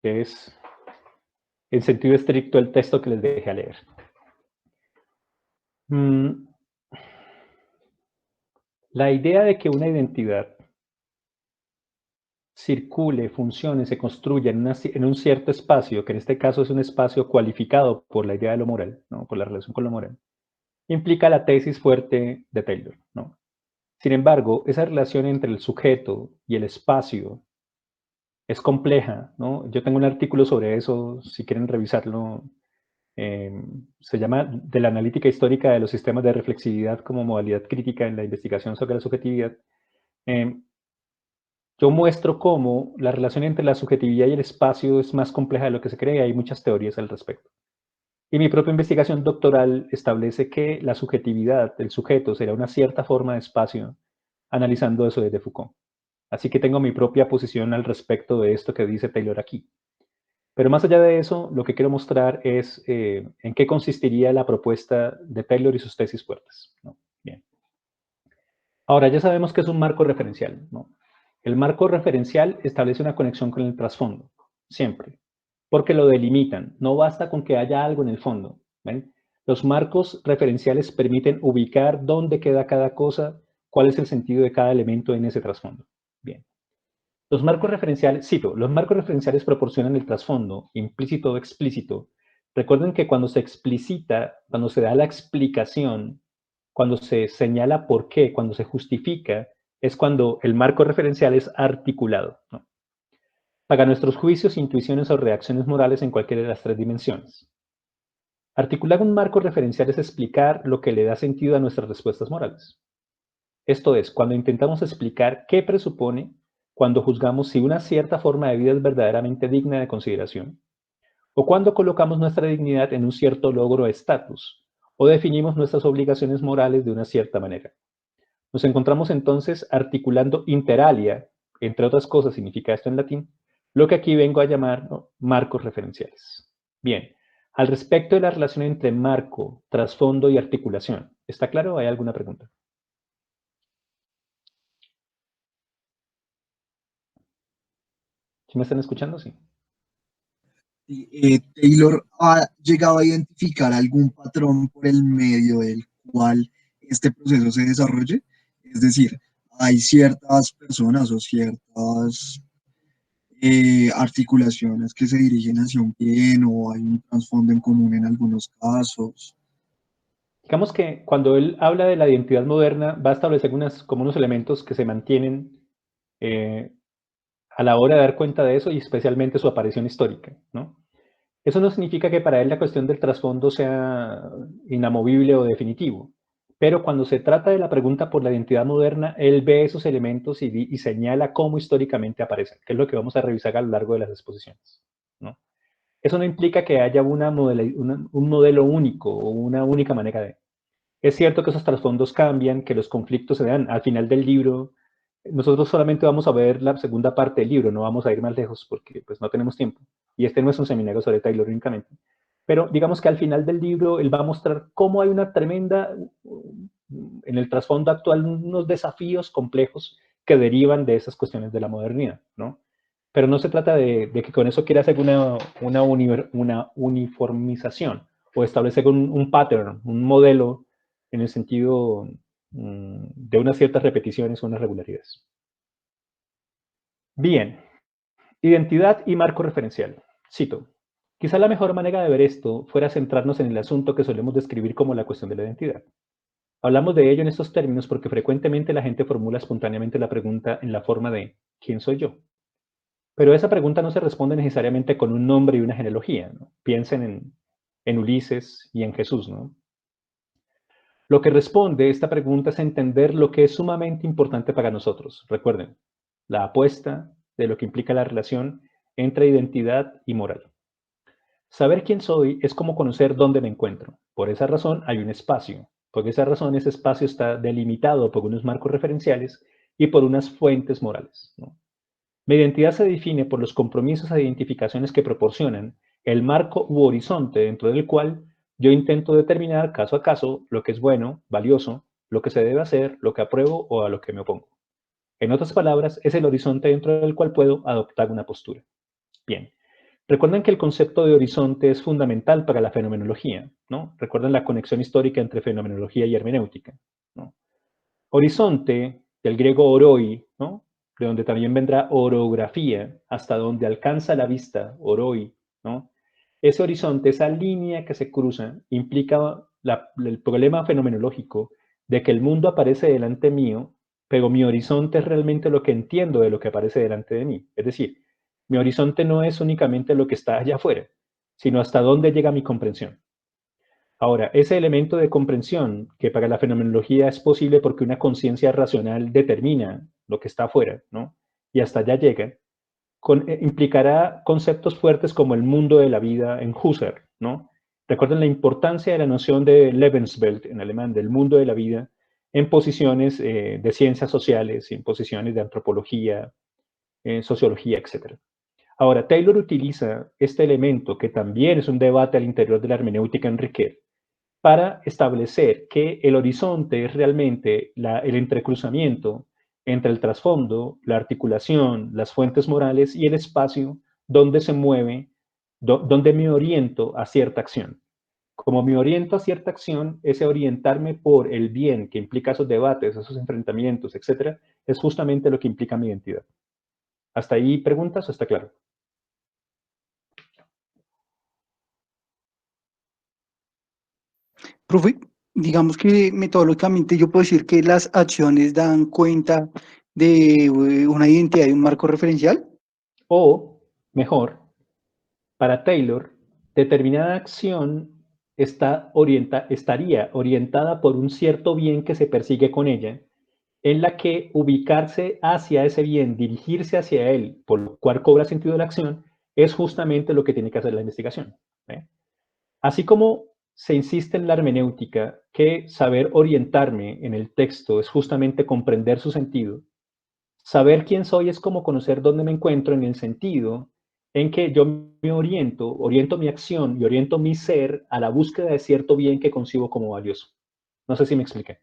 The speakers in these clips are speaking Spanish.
que es, en sentido estricto, el texto que les dejé a leer. La idea de que una identidad circule, funcione, se construya en un cierto espacio, que en este caso es un espacio cualificado por la idea de lo moral, ¿no? Por la relación con lo moral, implica la tesis fuerte de Taylor, ¿no? Sin embargo, esa relación entre el sujeto y el espacio es compleja, ¿no? Yo tengo un artículo sobre eso, si quieren revisarlo, se llama De la analítica histórica de los sistemas de reflexividad como modalidad crítica en la investigación sobre la subjetividad. Yo muestro cómo la relación entre la subjetividad y el espacio es más compleja de lo que se cree, hay muchas teorías al respecto. Y mi propia investigación doctoral establece que la subjetividad del sujeto será una cierta forma de espacio, analizando eso desde Foucault. Así que tengo mi propia posición al respecto de esto que dice Taylor aquí. Pero más allá de eso, lo que quiero mostrar es en qué consistiría la propuesta de Taylor y sus tesis fuertes, ¿no? Bien. Ahora, ya sabemos que es un marco referencial, ¿no? El marco referencial establece una conexión con el trasfondo, siempre, porque lo delimitan. No basta con que haya algo en el fondo, ¿ven? Los marcos referenciales permiten ubicar dónde queda cada cosa, cuál es el sentido de cada elemento en ese trasfondo. Bien. Los marcos referenciales, cito, los marcos referenciales proporcionan el trasfondo, implícito o explícito. Recuerden que cuando se explicita, cuando se da la explicación, cuando se señala por qué, cuando se justifica, es cuando el marco referencial es articulado, ¿no? Para nuestros juicios, intuiciones o reacciones morales en cualquiera de las tres dimensiones. Articular un marco referencial es explicar lo que le da sentido a nuestras respuestas morales. Esto es, cuando intentamos explicar qué presupone, cuando juzgamos si una cierta forma de vida es verdaderamente digna de consideración, o cuando colocamos nuestra dignidad en un cierto logro o estatus, o definimos nuestras obligaciones morales de una cierta manera. Nos encontramos entonces articulando inter alia, entre otras cosas significa esto en latín, lo que aquí vengo a llamar, ¿no?, marcos referenciales. Bien, al respecto de la relación entre marco, trasfondo y articulación, ¿está claro o hay alguna pregunta? ¿Sí me están escuchando? Sí. Taylor ha llegado a identificar algún patrón por el medio del cual este proceso se desarrolle. Es decir, hay ciertas personas o ciertas articulaciones que se dirigen hacia un bien o hay un trasfondo en común en algunos casos. Digamos que cuando él habla de la identidad moderna, va a establecer como unos elementos que se mantienen eh, a la hora de dar cuenta de eso y especialmente su aparición histórica, ¿no? Eso no significa que para él la cuestión del trasfondo sea inamovible o definitivo, pero cuando se trata de la pregunta por la identidad moderna, él ve esos elementos y señala cómo históricamente aparecen, que es lo que vamos a revisar a lo largo de las exposiciones, ¿no? Eso no implica que haya un modelo único o una única manera de. Es cierto que esos trasfondos cambian, que los conflictos se dan al final del libro. Nosotros solamente vamos a ver la segunda parte del libro, no vamos a ir más lejos porque pues, no tenemos tiempo. Y este no es un seminario sobre Taylor únicamente. Pero digamos que al final del libro él va a mostrar cómo hay una tremenda, en el trasfondo actual, unos desafíos complejos que derivan de esas cuestiones de la modernidad, ¿no? Pero no se trata de que con eso quiera hacer una uniformización o establecer un pattern, un modelo en el sentido de unas ciertas repeticiones o unas regularidades. Bien, identidad y marco referencial. Cito, quizá la mejor manera de ver esto fuera centrarnos en el asunto que solemos describir como la cuestión de la identidad. Hablamos de ello en estos términos porque frecuentemente la gente formula espontáneamente la pregunta en la forma de ¿quién soy yo? Pero esa pregunta no se responde necesariamente con un nombre y una genealogía, ¿no? Piensen en Ulises y en Jesús, ¿no? Lo que responde esta pregunta es entender lo que es sumamente importante para nosotros. Recuerden, la apuesta de lo que implica la relación entre identidad y moral. Saber quién soy es como conocer dónde me encuentro. Por esa razón hay un espacio. Por esa razón ese espacio está delimitado por unos marcos referenciales y por unas fuentes morales, ¿no? Mi identidad se define por los compromisos e identificaciones que proporcionan el marco u horizonte dentro del cual yo intento determinar caso a caso lo que es bueno, valioso, lo que se debe hacer, lo que apruebo o a lo que me opongo. En otras palabras, es el horizonte dentro del cual puedo adoptar una postura. Bien, Recuerden que el concepto de horizonte es fundamental para la fenomenología, ¿no? Recuerden la conexión histórica entre fenomenología y hermenéutica, ¿no? Horizonte, del griego oroi, ¿no? De donde también vendrá orografía, hasta donde alcanza la vista, oroi, ¿no? Ese horizonte, esa línea que se cruza, implica el problema fenomenológico de que el mundo aparece delante mío, pero mi horizonte es realmente lo que entiendo de lo que aparece delante de mí. Es decir, mi horizonte no es únicamente lo que está allá afuera, sino hasta dónde llega mi comprensión. Ahora, ese elemento de comprensión, que para la fenomenología es posible porque una conciencia racional determina lo que está afuera, ¿no? Y hasta allá llega, implicará conceptos fuertes como el mundo de la vida en Husserl, ¿no? Recuerden la importancia de la noción de Lebenswelt en alemán, del mundo de la vida, en posiciones de ciencias sociales, en posiciones de antropología, sociología, etc. Ahora, Taylor utiliza este elemento, que también es un debate al interior de la hermenéutica en Riquet, para establecer que el horizonte es realmente el entrecruzamiento entre el trasfondo, la articulación, las fuentes morales y el espacio donde se mueve, donde me oriento a cierta acción. Como me oriento a cierta acción, ese orientarme por el bien que implica esos debates, esos enfrentamientos, etcétera, es justamente lo que implica mi identidad. ¿Hasta ahí preguntas o está claro? Profe, digamos que metodológicamente yo puedo decir que las acciones dan cuenta de una identidad y un marco referencial. O, mejor, para Taylor, determinada acción estaría orientada por un cierto bien que se persigue con ella, en la que ubicarse hacia ese bien, dirigirse hacia él, por lo cual cobra sentido la acción, es justamente lo que tiene que hacer la investigación. ¿Eh? Así como se insiste en la hermenéutica que saber orientarme en el texto es justamente comprender su sentido, saber quién soy es como conocer dónde me encuentro en el sentido en que yo me oriento mi acción y oriento mi ser a la búsqueda de cierto bien que concibo como valioso. No sé si me expliqué.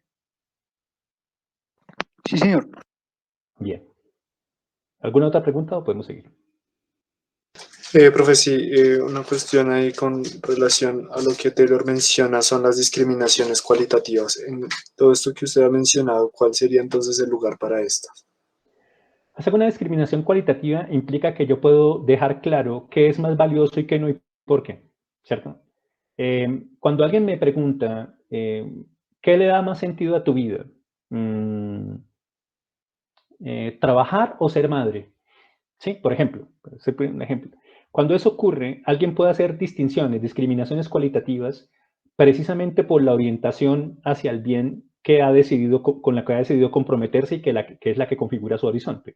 Sí, señor. Bien. ¿Alguna otra pregunta o podemos seguir? Profe, sí, una cuestión ahí con relación a lo que Taylor menciona son las discriminaciones cualitativas. En todo esto que usted ha mencionado, ¿cuál sería entonces el lugar para estas? Hacer una discriminación cualitativa implica que yo puedo dejar claro qué es más valioso y qué no y por qué, ¿cierto? Cuando alguien me pregunta, ¿qué le da más sentido a tu vida? ¿Trabajar o ser madre? Sí, por ejemplo, un ejemplo. Cuando eso ocurre, alguien puede hacer distinciones, discriminaciones cualitativas, precisamente por la orientación hacia el bien que ha decidido, con la que ha decidido comprometerse y que es la que configura su horizonte.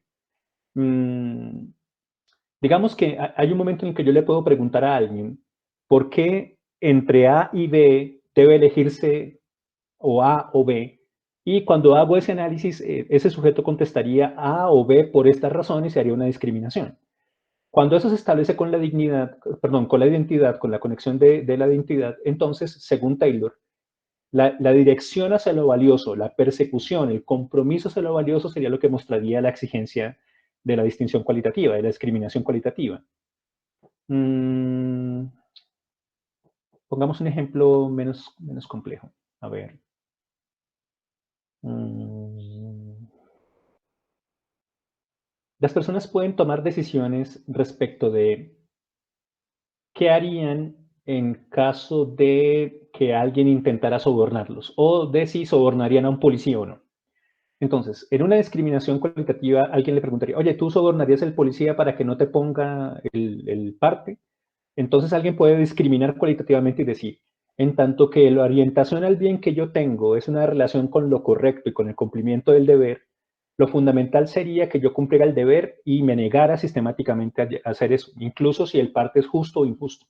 Digamos que hay un momento en el que yo le puedo preguntar a alguien por qué entre A y B debe elegirse o A o B, y cuando hago ese análisis, ese sujeto contestaría A o B por estas razones y haría una discriminación. Cuando eso se establece con la dignidad, perdón, con la identidad, con la conexión de la identidad, entonces, según Taylor, la dirección hacia lo valioso, la persecución, el compromiso hacia lo valioso sería lo que mostraría la exigencia de la distinción cualitativa, de la discriminación cualitativa. Pongamos un ejemplo menos complejo. A ver. Las personas pueden tomar decisiones respecto de qué harían en caso de que alguien intentara sobornarlos o de si sobornarían a un policía o no. Entonces, en una discriminación cualitativa, alguien le preguntaría, oye, ¿tú sobornarías al policía para que no te ponga el parte? Entonces alguien puede discriminar cualitativamente y decir, en tanto que la orientación al bien que yo tengo es una relación con lo correcto y con el cumplimiento del deber, lo fundamental sería que yo cumpliera el deber y me negara sistemáticamente a hacer eso, incluso si el parte es justo o injusto.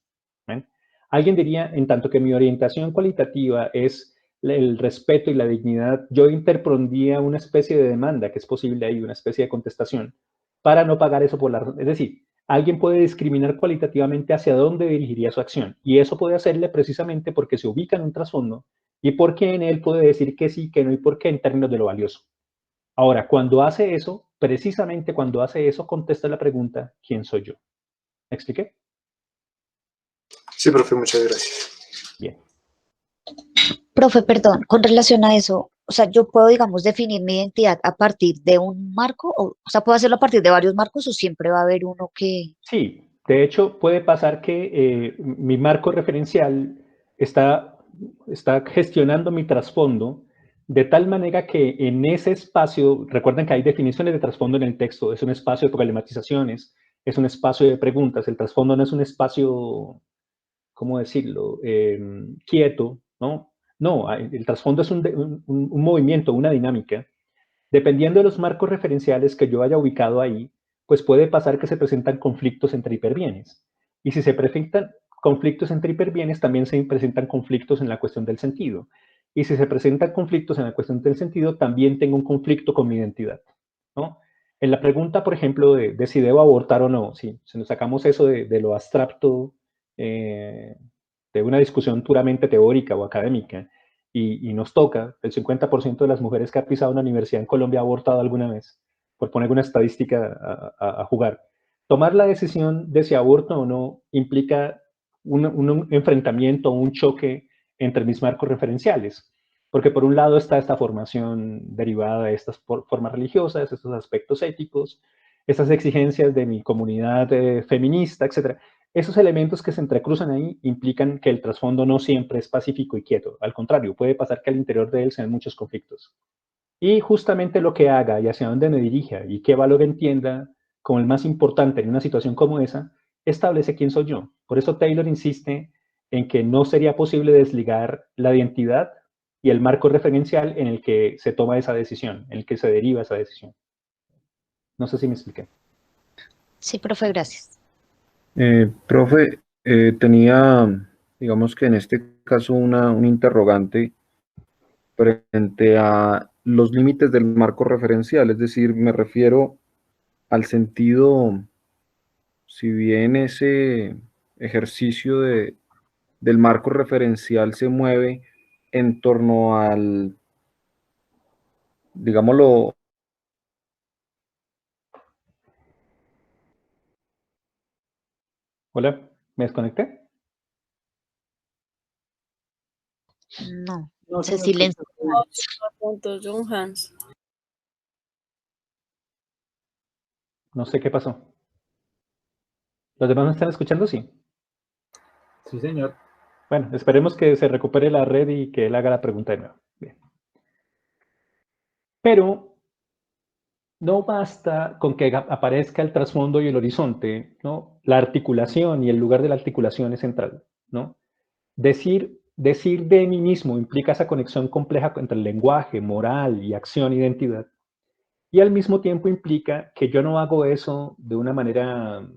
¿Ven? Alguien diría, en tanto que mi orientación cualitativa es el respeto y la dignidad, yo interpondría una especie de demanda, que es posible ahí, una especie de contestación, para no pagar eso por la razón. Es decir, alguien puede discriminar cualitativamente hacia dónde dirigiría su acción, y eso puede hacerle precisamente porque se ubica en un trasfondo y porque en él puede decir que sí, que no y por qué en términos de lo valioso. Ahora, cuando hace eso, precisamente cuando hace eso, contesta la pregunta, ¿quién soy yo? ¿Me expliqué? Sí, profe, muchas gracias. Bien. Profe, perdón, con relación a eso, o sea, yo puedo, digamos, definir mi identidad a partir de un marco, o sea, puedo hacerlo a partir de varios marcos o siempre va a haber uno que... Sí, de hecho puede pasar que mi marco referencial está gestionando mi trasfondo de tal manera que en ese espacio, recuerden que hay definiciones de trasfondo en el texto, es un espacio de problematizaciones, es un espacio de preguntas, el trasfondo no es un espacio, ¿cómo decirlo?, quieto, ¿no? No, el trasfondo es un movimiento, una dinámica. Dependiendo de los marcos referenciales que yo haya ubicado ahí, pues puede pasar que se presentan conflictos entre hiperbienes. Y si se presentan conflictos entre hiperbienes, también se presentan conflictos en la cuestión del sentido. Y si se presentan conflictos en la cuestión del sentido, también tengo un conflicto con mi identidad, ¿no? En la pregunta, por ejemplo, de si debo abortar o no, si nos sacamos eso de lo abstracto, de una discusión puramente teórica o académica, y nos toca, el 50% de las mujeres que han pisado una universidad en Colombia ha abortado alguna vez, por poner una estadística a jugar. Tomar la decisión de si aborto o no implica un enfrentamiento, un choque entre mis marcos referenciales, porque por un lado está esta formación derivada de estas formas religiosas, estos aspectos éticos, estas exigencias de mi comunidad feminista, etc. Esos elementos que se entrecruzan ahí implican que el trasfondo no siempre es pacífico y quieto. Al contrario, puede pasar que al interior de él se den muchos conflictos. Y justamente lo que haga y hacia dónde me dirija y qué valor entienda como el más importante en una situación como esa, establece quién soy yo. Por eso Taylor insiste en que no sería posible desligar la identidad y el marco referencial en el que se toma esa decisión, en el que se deriva esa decisión. No sé si me expliqué. Sí, profe, gracias. Profe, tenía, digamos que en este caso, un interrogante frente a los límites del marco referencial, es decir, me refiero al sentido, si bien ese ejercicio del marco referencial se mueve en torno al, digámoslo, Hola, ¿me desconecté? No, No se se me escucha. silenció. Puntos, John Hans. No sé qué pasó. ¿Los demás me están escuchando? Sí. Sí, señor. Bueno, esperemos que se recupere la red y que él haga la pregunta de nuevo. Bien. Pero no basta con que aparezca el trasfondo y el horizonte, ¿no? La articulación y el lugar de la articulación es central, ¿no? Decir de mí mismo implica esa conexión compleja entre el lenguaje, moral y acción, identidad. Y al mismo tiempo implica que yo no hago eso de una manera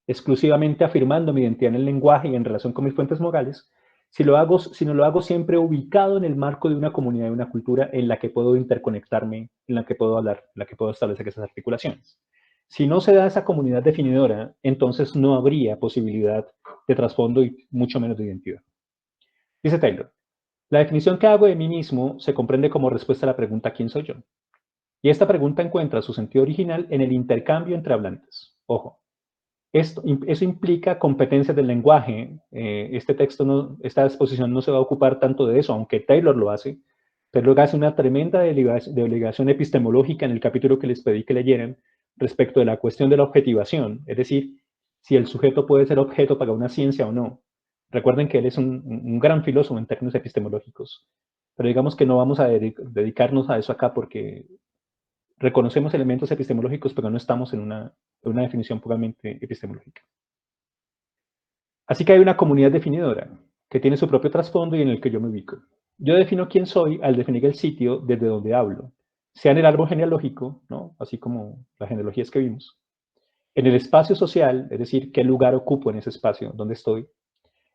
exclusivamente afirmando mi identidad en el lenguaje y en relación con mis fuentes morales, sino lo hago siempre ubicado en el marco de una comunidad y una cultura en la que puedo interconectarme, en la que puedo hablar, en la que puedo establecer esas articulaciones. Si no se da esa comunidad definidora, entonces no habría posibilidad de trasfondo y mucho menos de identidad. Dice Taylor, la definición que hago de mí mismo se comprende como respuesta a la pregunta ¿quién soy yo? Y esta pregunta encuentra su sentido original en el intercambio entre hablantes. Ojo, eso implica competencias del lenguaje. Esta exposición no se va a ocupar tanto de eso, aunque Taylor lo hace. Taylor hace una tremenda delegación epistemológica en el capítulo que les pedí que leyeran respecto de la cuestión de la objetivación, es decir, si el sujeto puede ser objeto para una ciencia o no. Recuerden que él es un gran filósofo en términos epistemológicos, pero digamos que no vamos a dedicarnos a eso acá porque reconocemos elementos epistemológicos, pero no estamos en una definición puramente epistemológica. Así que hay una comunidad definidora que tiene su propio trasfondo y en el que yo me ubico. Yo defino quién soy al definir el sitio desde donde hablo, sea en el árbol genealógico, ¿no? Así como las genealogías que vimos, en el espacio social, es decir, qué lugar ocupo en ese espacio donde estoy,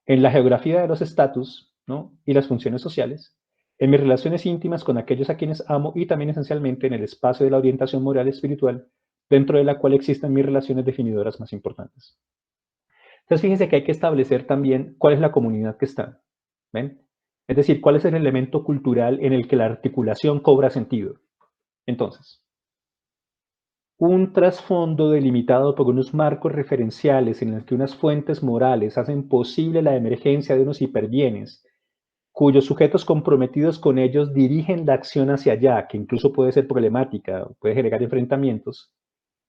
en la geografía de los estatus, ¿no? Y las funciones sociales, en mis relaciones íntimas con aquellos a quienes amo y también esencialmente en el espacio de la orientación moral y espiritual, dentro de la cual existen mis relaciones definidoras más importantes. Entonces, fíjense que hay que establecer también cuál es la comunidad que está. ¿Ven? Es decir, cuál es el elemento cultural en el que la articulación cobra sentido. Entonces, un trasfondo delimitado por unos marcos referenciales en los que unas fuentes morales hacen posible la emergencia de unos hiperbienes, cuyos sujetos comprometidos con ellos dirigen la acción hacia allá, que incluso puede ser problemática, puede generar enfrentamientos,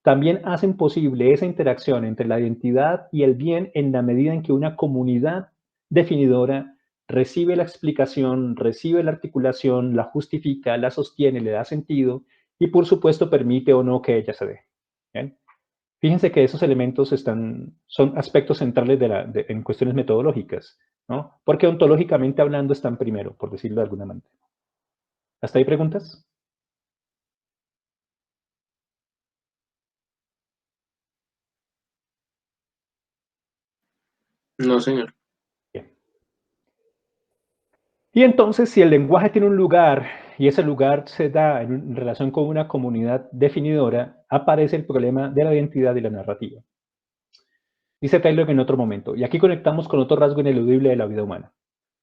también hacen posible esa interacción entre la identidad y el bien en la medida en que una comunidad definidora recibe la explicación, recibe la articulación, la justifica, la sostiene, le da sentido y por supuesto permite o no que ella se dé. ¿Bien? Fíjense que esos elementos son aspectos centrales en cuestiones metodológicas, ¿no? Porque ontológicamente hablando están primero, por decirlo de alguna manera. ¿Hasta ahí preguntas? No, señor. Bien. Y entonces, si el lenguaje tiene un lugar y ese lugar se da en relación con una comunidad definidora, aparece el problema de la identidad y la narrativa. Dice Taylor en otro momento, y aquí conectamos con otro rasgo ineludible de la vida humana.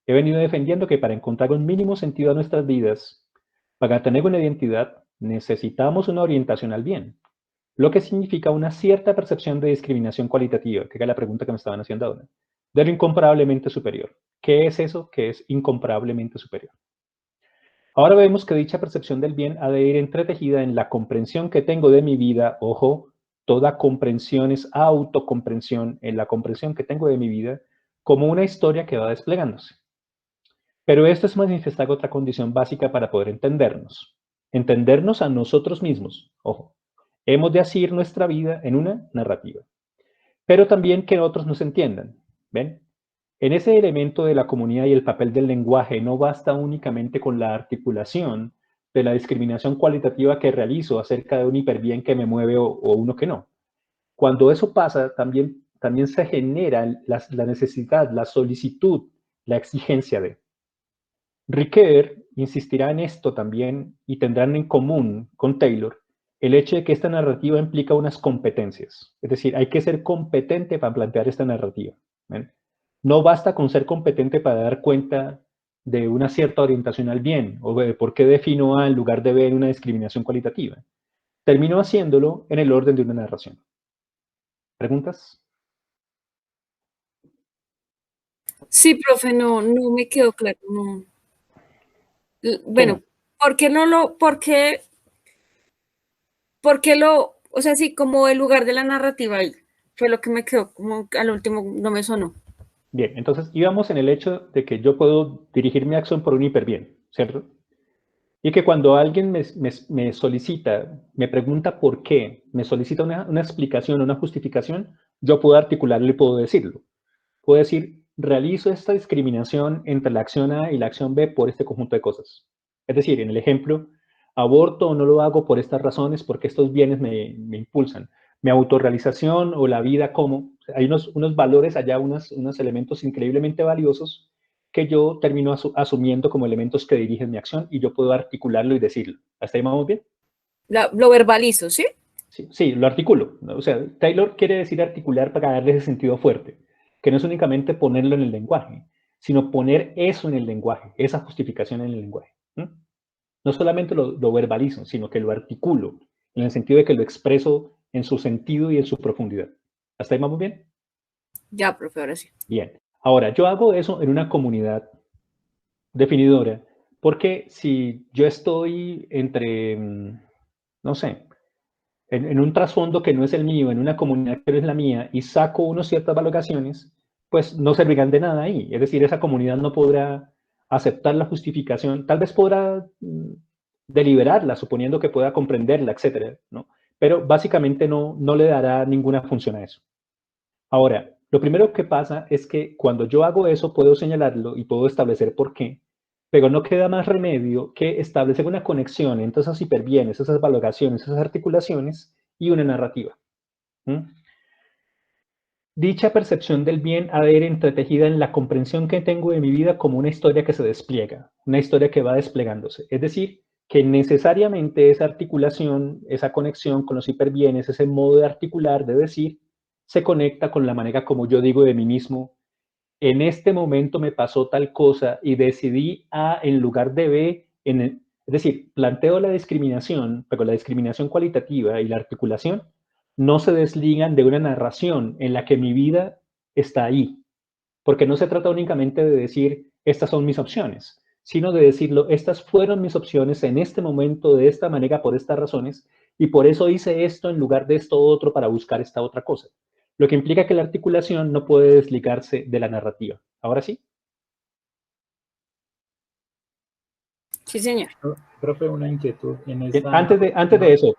He venido defendiendo que para encontrar un mínimo sentido a nuestras vidas, para tener una identidad, necesitamos una orientación al bien, lo que significa una cierta percepción de discriminación cualitativa, que era la pregunta que me estaban haciendo ahora, de lo incomparablemente superior. ¿Qué es eso que es incomparablemente superior? Ahora vemos que dicha percepción del bien ha de ir entretejida en la comprensión que tengo de mi vida. Ojo, toda comprensión es autocomprensión, en la comprensión que tengo de mi vida como una historia que va desplegándose. Pero esto es manifestar otra condición básica para poder entendernos. Entendernos a nosotros mismos. Ojo, hemos de asir nuestra vida en una narrativa. Pero también que otros nos entiendan. ¿Ven? En ese elemento de la comunidad y el papel del lenguaje no basta únicamente con la articulación de la discriminación cualitativa que realizo acerca de un hiperbien que me mueve o uno que no. Cuando eso pasa, también se genera la necesidad, la solicitud, la exigencia de. Ricoeur insistirá en esto también y tendrán en común con Taylor el hecho de que esta narrativa implica unas competencias. Es decir, hay que ser competente para plantear esta narrativa. ¿Ven? No basta con ser competente para dar cuenta de una cierta orientación al bien o de por qué defino A en lugar de B en una discriminación cualitativa. Termino haciéndolo en el orden de una narración. ¿Preguntas? Sí, profe, no me quedó claro. No. Bueno, ¿por qué o sea, sí, como el lugar de la narrativa ahí? Fue lo que me quedó, como al último no me sonó. Bien, entonces íbamos en el hecho de que yo puedo dirigir mi acción por un hiperbien, ¿cierto? Y que cuando alguien me solicita, me pregunta por qué, me solicita una explicación, una justificación, yo puedo articularlo y puedo decirlo. Puedo decir, realizo esta discriminación entre la acción A y la acción B por este conjunto de cosas. Es decir, en el ejemplo, aborto o no lo hago por estas razones, porque estos bienes me impulsan. Mi autorrealización o la vida como, hay unos valores allá, unos elementos increíblemente valiosos que yo termino asumiendo como elementos que dirigen mi acción y yo puedo articularlo y decirlo. ¿Hasta ahí vamos bien? Lo verbalizo, ¿sí? Sí, lo articulo, ¿no? O sea, Taylor quiere decir articular para darle ese sentido fuerte, que no es únicamente ponerlo en el lenguaje, sino poner eso en el lenguaje, esa justificación en el lenguaje. No solamente lo verbalizo, sino que lo articulo, en el sentido de que lo expreso en su sentido y en su profundidad. ¿Hasta ahí vamos bien? Ya, profe, ahora sí. Bien. Ahora, yo hago eso en una comunidad definidora, porque si yo estoy entre, no sé, en un trasfondo que no es el mío, en una comunidad que no es la mía, y saco unas ciertas valoraciones, pues no servirán de nada ahí. Es decir, esa comunidad no podrá aceptar la justificación, tal vez podrá deliberarla, suponiendo que pueda comprenderla, etcétera, ¿no? Pero básicamente no le dará ninguna función a eso. Ahora, lo primero que pasa es que cuando yo hago eso, puedo señalarlo y puedo establecer por qué, pero no queda más remedio que establecer una conexión entre esos hiperbienes, esas valoraciones, esas articulaciones y una narrativa. Dicha percepción del bien ha de ir entretejida en la comprensión que tengo de mi vida como una historia que se despliega, una historia que va desplegándose. Es decir, que necesariamente esa articulación, esa conexión con los hiperbienes, ese modo de articular, de decir, se conecta con la manera como yo digo de mí mismo. En este momento me pasó tal cosa y decidí A en lugar de B Es decir, planteo la discriminación, pero la discriminación cualitativa y la articulación no se desligan de una narración en la que mi vida está ahí, porque no se trata únicamente de decir, estas son mis opciones, sino de decirlo, estas fueron mis opciones en este momento, de esta manera, por estas razones, y por eso hice esto en lugar de esto otro para buscar esta otra cosa. Lo que implica que la articulación no puede desligarse de la narrativa. ¿Ahora sí? Sí, señor. Profe, una inquietud en esa... Antes de eso,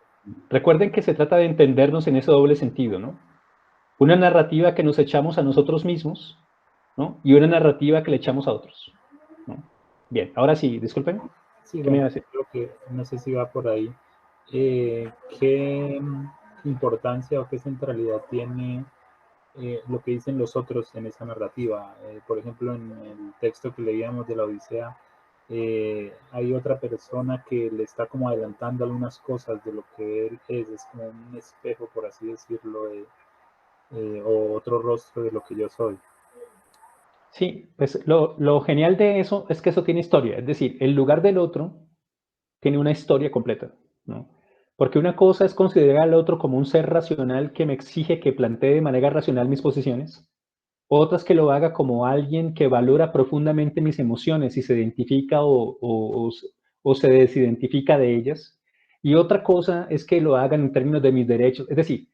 recuerden que se trata de entendernos en ese doble sentido, ¿no? Una narrativa que nos echamos a nosotros mismos, ¿no? Y una narrativa que le echamos a otros, ¿no? Bien, ahora sí, disculpen. Sí, ¿Qué me iba a bueno, decir? creo que no sé si va por ahí. ¿Qué importancia o qué centralidad tiene lo que dicen los otros en esa narrativa? Por ejemplo, en el texto que leíamos de la Odisea, hay otra persona que le está como adelantando algunas cosas de lo que él es como un espejo, por así decirlo, o otro rostro de lo que yo soy. Sí, pues lo genial de eso es que eso tiene historia, es decir, el lugar del otro tiene una historia completa, ¿no? Porque una cosa es considerar al otro como un ser racional que me exige que plantee de manera racional mis posiciones, otra es que lo haga como alguien que valora profundamente mis emociones y se identifica o se desidentifica de ellas, y otra cosa es que lo hagan en términos de mis derechos, es decir,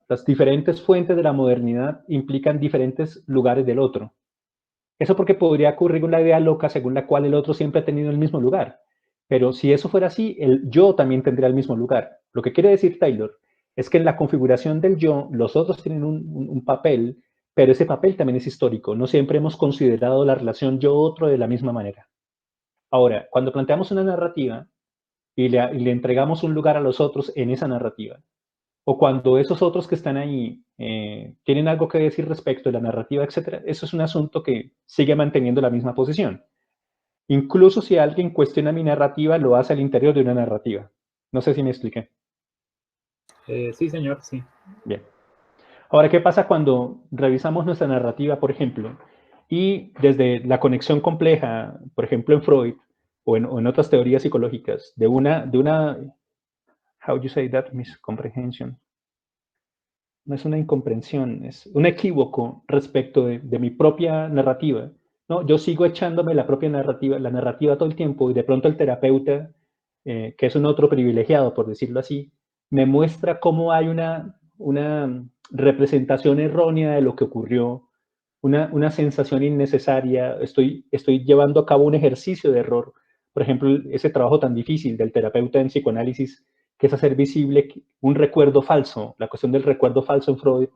las diferentes fuentes de la modernidad implican diferentes lugares del otro. Eso porque podría ocurrir una idea loca según la cual el otro siempre ha tenido el mismo lugar. Pero si eso fuera así, el yo también tendría el mismo lugar. Lo que quiere decir Taylor es que en la configuración del yo, los otros tienen un papel, pero ese papel también es histórico. No siempre hemos considerado la relación yo-otro de la misma manera. Ahora, cuando planteamos una narrativa y le entregamos un lugar a los otros en esa narrativa, o cuando esos otros que están ahí tienen algo que decir respecto de la narrativa, etcétera, eso es un asunto que sigue manteniendo la misma posición. Incluso si alguien cuestiona mi narrativa, lo hace al interior de una narrativa. No sé si me expliqué. Sí, señor, sí. Bien. Ahora, ¿qué pasa cuando revisamos nuestra narrativa, por ejemplo, y desde la conexión compleja, por ejemplo, en Freud o en otras teorías psicológicas, de una, how you say that, miscomprehension? No es una incomprensión, es un equívoco respecto de mi propia narrativa, ¿no? Yo sigo echándome la propia narrativa, la narrativa todo el tiempo, y de pronto el terapeuta, que es un otro privilegiado, por decirlo así, me muestra cómo hay una representación errónea de lo que ocurrió, una sensación innecesaria, estoy llevando a cabo un ejercicio de error. Por ejemplo, ese trabajo tan difícil del terapeuta en psicoanálisis, que es hacer visible un recuerdo falso, la cuestión del recuerdo falso en Freud.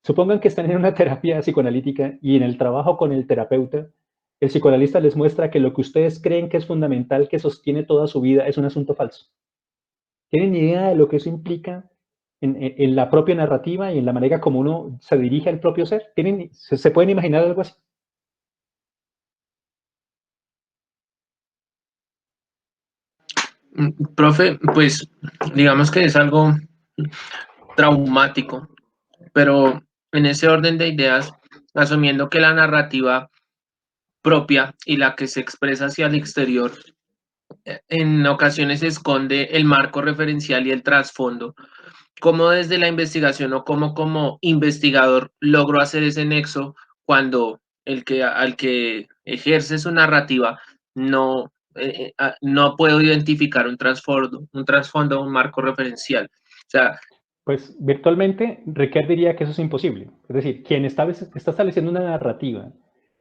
Supongan que están en una terapia psicoanalítica y en el trabajo con el terapeuta, el psicoanalista les muestra que lo que ustedes creen que es fundamental, que sostiene toda su vida, es un asunto falso. ¿Tienen idea de lo que eso implica en la propia narrativa y en la manera como uno se dirige al propio ser? ¿Se pueden imaginar algo así? Profe, pues digamos que es algo traumático, pero en ese orden de ideas, asumiendo que la narrativa propia y la que se expresa hacia el exterior en ocasiones esconde el marco referencial y el trasfondo, ¿cómo desde la investigación o cómo como investigador logro hacer ese nexo cuando al que ejerce su narrativa no puedo identificar un trasfondo, un marco referencial? O sea, Pues virtualmente, Ricard diría que eso es imposible. Es decir, quien está estableciendo una narrativa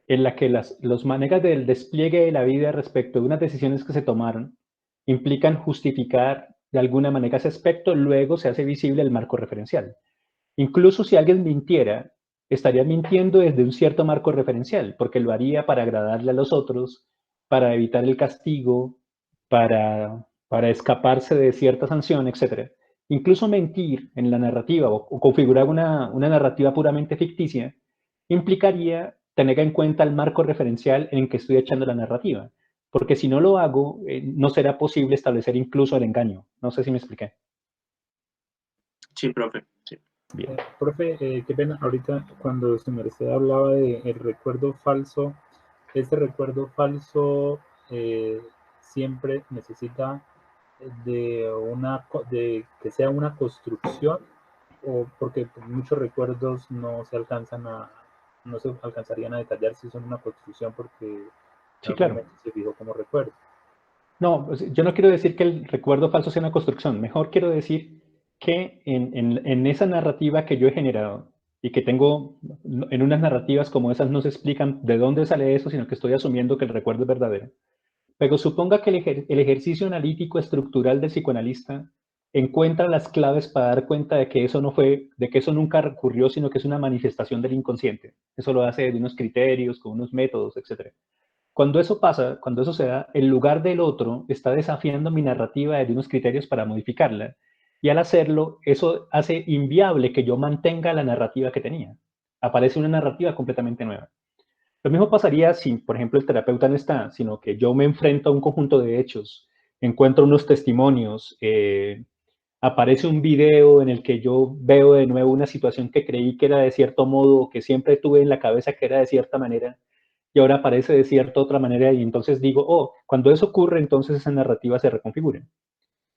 en la que los maneras del despliegue de la vida respecto de unas decisiones que se tomaron implican justificar de alguna manera ese aspecto, luego se hace visible el marco referencial. Incluso si alguien mintiera, estaría mintiendo desde un cierto marco referencial, porque lo haría para agradarle a los otros, para evitar el castigo, para escaparse de cierta sanción, etc. Incluso mentir en la narrativa o configurar una narrativa puramente ficticia implicaría tener en cuenta el marco referencial en que estoy echando la narrativa, porque si no lo hago, no será posible establecer incluso el engaño. No sé si me expliqué. sí, profe. Sí. Bien. Profe, qué pena, ahorita cuando su merced hablaba de el recuerdo falso, ¿ese recuerdo falso siempre necesita de que sea una construcción, o porque muchos recuerdos no se alcanzarían a detallar si son una construcción porque en Sí, algún claro. momento se fijó como recuerdo. No, yo no quiero decir que el recuerdo falso sea una construcción. Mejor quiero decir que en esa narrativa que yo he generado y que tengo en unas narrativas como esas no se explican de dónde sale eso, sino que estoy asumiendo que el recuerdo es verdadero. Pero suponga que el ejercicio analítico estructural del psicoanalista encuentra las claves para dar cuenta de que eso no fue, de que eso nunca ocurrió, sino que es una manifestación del inconsciente. Eso lo hace de unos criterios, con unos métodos, etc. Cuando eso pasa, cuando eso se da, el lugar del otro está desafiando mi narrativa de unos criterios para modificarla. Y al hacerlo, eso hace inviable que yo mantenga la narrativa que tenía. Aparece una narrativa completamente nueva. Lo mismo pasaría si, por ejemplo, el terapeuta no está, sino que yo me enfrento a un conjunto de hechos, encuentro unos testimonios, aparece un video en el que yo veo de nuevo una situación que creí que era de cierto modo, que siempre tuve en la cabeza que era de cierta manera, y ahora aparece de cierta otra manera, y entonces digo, oh, cuando eso ocurre, entonces esa narrativa se reconfigura.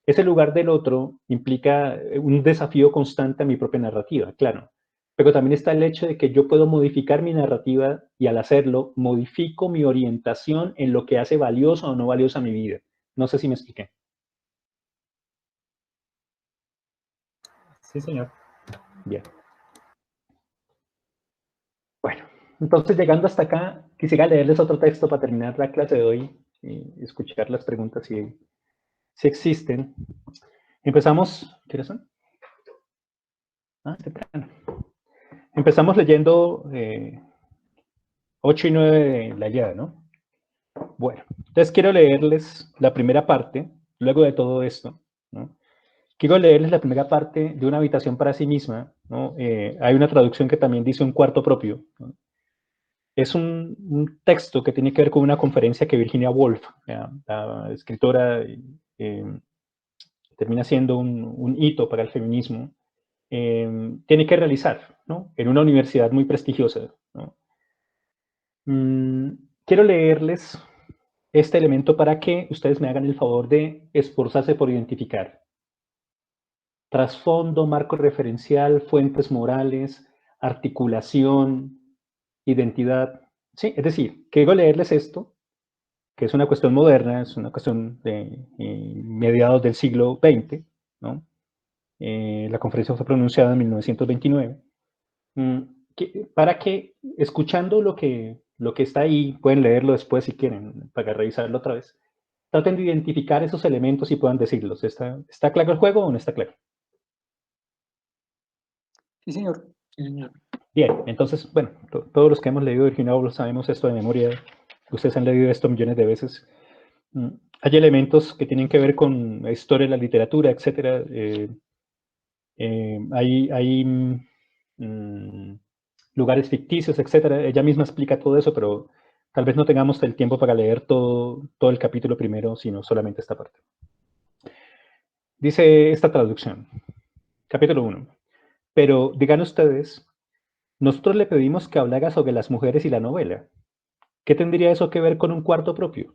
Ese lugar del otro implica un desafío constante a mi propia narrativa, claro. Pero también está el hecho de que yo puedo modificar mi narrativa y al hacerlo, modifico mi orientación en lo que hace valioso o no valiosa mi vida. No sé si me expliqué. Sí, señor. Bien. Bueno, entonces llegando hasta acá, quisiera leerles otro texto para terminar la clase de hoy y escuchar las preguntas si existen. Empezamos, ¿qué hora son? Temprano. Empezamos leyendo 8 y 9 de la Ilíada, ¿no? Bueno, entonces quiero leerles la primera parte, luego de todo esto, ¿no? Quiero leerles la primera parte de Una habitación para sí misma, ¿no? Hay una traducción que también dice un cuarto propio, ¿no? Es un texto que tiene que ver con una conferencia que Virginia Woolf, la escritora, termina siendo un hito para el feminismo, tiene que realizar, ¿no? En una universidad muy prestigiosa, ¿no? Quiero leerles este elemento para que ustedes me hagan el favor de esforzarse por identificar. Trasfondo, marco referencial, fuentes morales, articulación, identidad. Sí, es decir, quiero leerles esto, que es una cuestión moderna, es una cuestión de mediados del siglo XX, ¿no? La conferencia fue pronunciada en 1929. Para que, escuchando lo que está ahí, pueden leerlo después si quieren, para revisarlo otra vez, traten de identificar esos elementos y puedan decirlos. ¿Está claro el juego o no está claro? Sí, señor. Bien, entonces, bueno, todos los que hemos leído Virginia Woolf sabemos esto de memoria. Ustedes han leído esto millones de veces. Hay elementos que tienen que ver con la historia de la literatura, etc. Hay lugares ficticios, etcétera. Ella misma explica todo eso, pero tal vez no tengamos el tiempo para leer todo el capítulo primero, sino solamente esta parte. Dice esta traducción, capítulo 1. Pero digan ustedes, nosotros le pedimos que hablara sobre las mujeres y la novela. ¿Qué tendría eso que ver con un cuarto propio?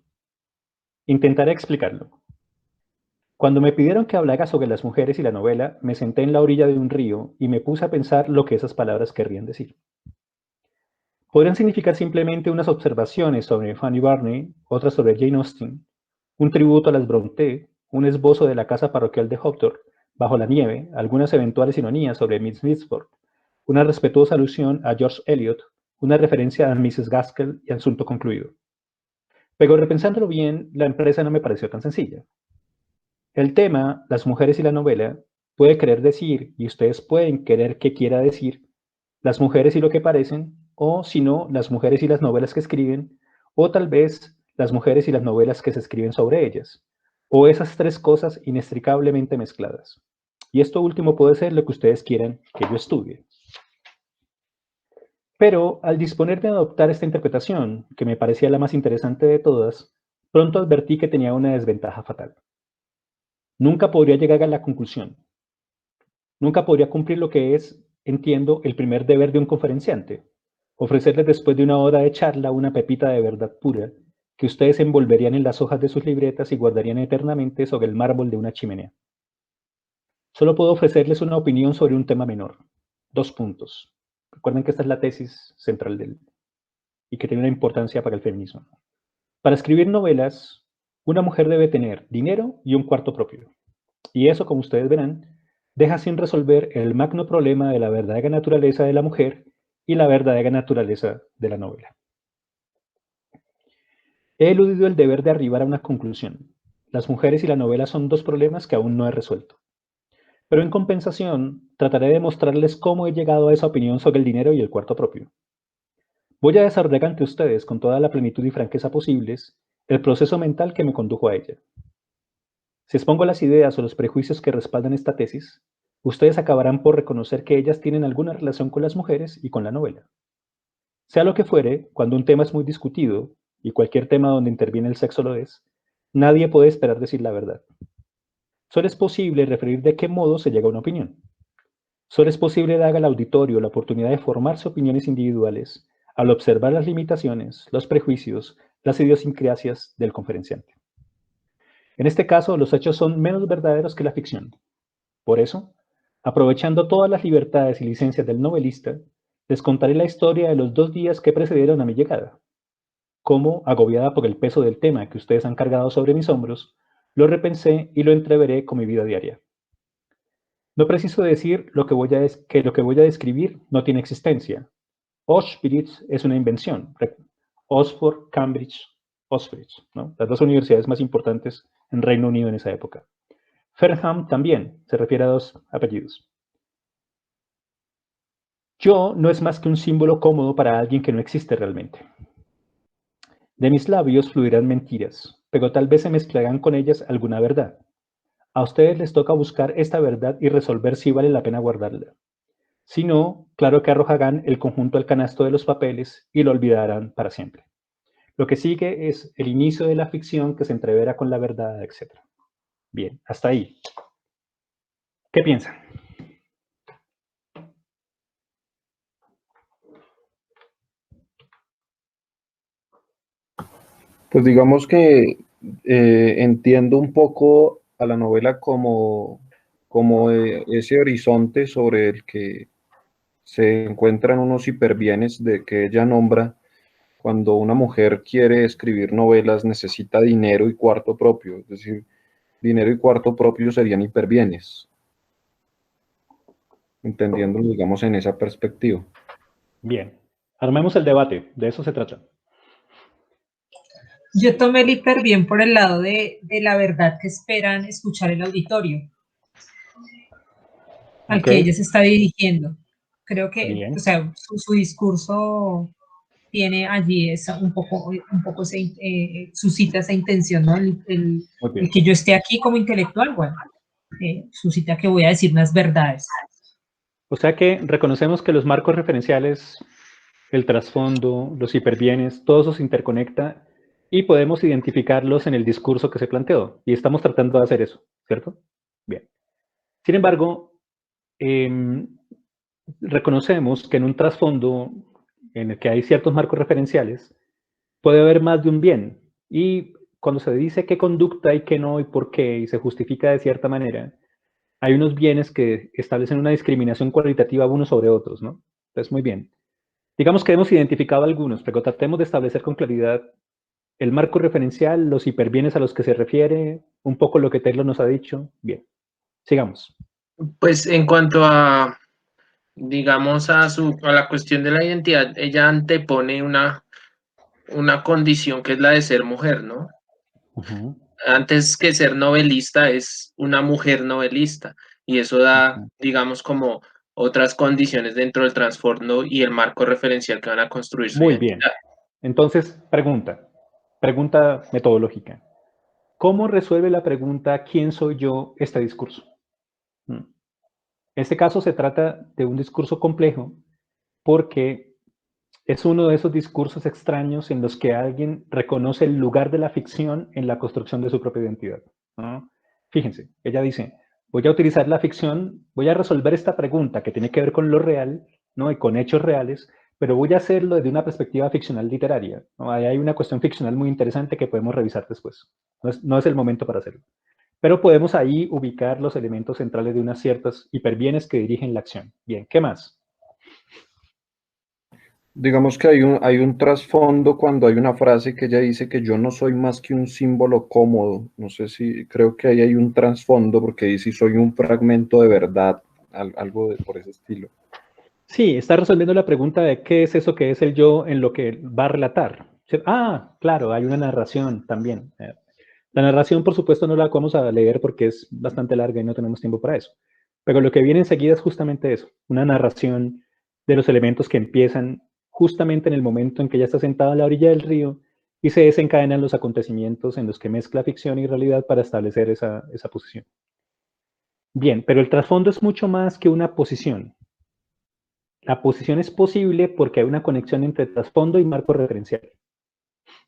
Intentaré explicarlo. Cuando me pidieron que hablara sobre las mujeres y la novela, me senté en la orilla de un río y me puse a pensar lo que esas palabras querrían decir. Podrían significar simplemente unas observaciones sobre Fanny Burney, otras sobre Jane Austen, un tributo a las Brontë, un esbozo de la casa parroquial de Hopthorpe, bajo la nieve, algunas eventuales ironías sobre Miss Mitford, una respetuosa alusión a George Eliot, una referencia a Mrs. Gaskell y asunto concluido. Pero repensándolo bien, la empresa no me pareció tan sencilla. El tema, las mujeres y la novela, puede querer decir, y ustedes pueden querer que quiera decir, las mujeres y lo que parecen, o si no, las mujeres y las novelas que escriben, o tal vez las mujeres y las novelas que se escriben sobre ellas, o esas tres cosas inextricablemente mezcladas. Y esto último puede ser lo que ustedes quieran que yo estudie. Pero al disponer de adoptar esta interpretación, que me parecía la más interesante de todas, pronto advertí que tenía una desventaja fatal. Nunca podría llegar a la conclusión. Nunca podría cumplir lo que es, entiendo, el primer deber de un conferenciante. Ofrecerles después de una hora de charla una pepita de verdad pura, que ustedes envolverían en las hojas de sus libretas y guardarían eternamente sobre el mármol de una chimenea. Solo puedo ofrecerles una opinión sobre un tema menor. 2 puntos. Recuerden que esta es la tesis central y que tiene una importancia para el feminismo. Para escribir novelas, una mujer debe tener dinero y un cuarto propio. Y eso, como ustedes verán, deja sin resolver el magno problema de la verdadera naturaleza de la mujer y la verdadera naturaleza de la novela. He eludido el deber de arribar a una conclusión. Las mujeres y la novela son 2 problemas que aún no he resuelto. Pero en compensación, trataré de mostrarles cómo he llegado a esa opinión sobre el dinero y el cuarto propio. Voy a desarrollar ante ustedes, con toda la plenitud y franqueza posibles, el proceso mental que me condujo a ella. Si expongo las ideas o los prejuicios que respaldan esta tesis, ustedes acabarán por reconocer que ellas tienen alguna relación con las mujeres y con la novela. Sea lo que fuere, cuando un tema es muy discutido, y cualquier tema donde interviene el sexo lo es, nadie puede esperar decir la verdad. Solo es posible referir de qué modo se llega a una opinión. Solo es posible dar al auditorio la oportunidad de formarse opiniones individuales al observar las limitaciones, los prejuicios, las idiosincrasias del conferenciante. En este caso, los hechos son menos verdaderos que la ficción. Por eso, aprovechando todas las libertades y licencias del novelista, les contaré la historia de los 2 días que precedieron a mi llegada. Cómo, agobiada por el peso del tema que ustedes han cargado sobre mis hombros, lo repensé y lo entreveré con mi vida diaria. No preciso decir que lo que voy a describir no tiene existencia. Auschwitz es una invención. Oxford, Cambridge, Auschwitz, ¿no? Las 2 universidades más importantes en Reino Unido en esa época. Fernham también se refiere a 2 apellidos. Yo no es más que un símbolo cómodo para alguien que no existe realmente. De mis labios fluirán mentiras, pero tal vez se mezclarán con ellas alguna verdad. A ustedes les toca buscar esta verdad y resolver si vale la pena guardarla. Si no, claro que arrojarán el conjunto al canasto de los papeles y lo olvidarán para siempre. Lo que sigue es el inicio de la ficción que se entrevera con la verdad, etc. Bien, hasta ahí. ¿Qué piensan? Pues digamos que entiendo un poco a la novela como ese horizonte sobre el que se encuentran unos hiperbienes de que ella nombra. Cuando una mujer quiere escribir novelas necesita dinero y cuarto propio, es decir, dinero y cuarto propio serían hiperbienes, entendiéndolo, digamos, en esa perspectiva. Bien, armemos el debate, de eso se trata. Yo tomé el hiperbién por el lado de la verdad que esperan escuchar el auditorio al que ella se está dirigiendo. Creo que, Bien. o sea, su discurso tiene allí un poco suscita esa intención, ¿no? El que yo esté aquí como intelectual, bueno, suscita que voy a decir unas verdades. O sea que reconocemos que los marcos referenciales, el trasfondo, los hiperbienes, todo eso se interconecta y podemos identificarlos en el discurso que se planteó. Y estamos tratando de hacer eso, ¿cierto? Bien. Sin embargo, reconocemos que en un trasfondo en el que hay ciertos marcos referenciales, puede haber más de un bien. Y cuando se dice qué conducta y qué no y por qué, y se justifica de cierta manera, hay unos bienes que establecen una discriminación cualitativa unos sobre otros, ¿no? Entonces, muy bien. Digamos que hemos identificado algunos, pero tratemos de establecer con claridad el marco referencial, los hiperbienes a los que se refiere, un poco lo que Taylor nos ha dicho. Bien, sigamos. Pues en cuanto a, digamos, a la cuestión de la identidad, ella antepone una condición que es la de ser mujer, ¿no? Antes que ser novelista es una mujer novelista, y eso da, digamos, como otras condiciones dentro del trasfondo y el marco referencial que van a construir su Muy identidad. bien. Entonces, pregunta metodológica. ¿Cómo resuelve la pregunta ¿quién soy yo este discurso? En este caso se trata de un discurso complejo porque es uno de esos discursos extraños en los que alguien reconoce el lugar de la ficción en la construcción de su propia identidad, ¿no? Fíjense, ella dice, voy a utilizar la ficción, voy a resolver esta pregunta que tiene que ver con lo real, ¿no? Y con hechos reales, pero voy a hacerlo desde una perspectiva ficcional literaria, ¿no? Ahí hay una cuestión ficcional muy interesante que podemos revisar después. No es el momento para hacerlo. Pero podemos ahí ubicar los elementos centrales de unas ciertas hiperbienes que dirigen la acción. Bien, ¿qué más? Digamos que hay un trasfondo cuando hay una frase que ella dice que yo no soy más que un símbolo cómodo. No sé si, creo que ahí hay un trasfondo porque dice soy un fragmento de verdad, algo por ese estilo. Sí, está resolviendo la pregunta de qué es eso que es el yo en lo que va a relatar. Ah, claro, hay una narración también. La narración, por supuesto, no la vamos a leer porque es bastante larga y no tenemos tiempo para eso. Pero lo que viene enseguida es justamente eso, una narración de los elementos que empiezan justamente en el momento en que ella está sentada a la orilla del río y se desencadenan los acontecimientos en los que mezcla ficción y realidad para establecer esa posición. Bien, pero el trasfondo es mucho más que una posición. La posición es posible porque hay una conexión entre trasfondo y marco referencial.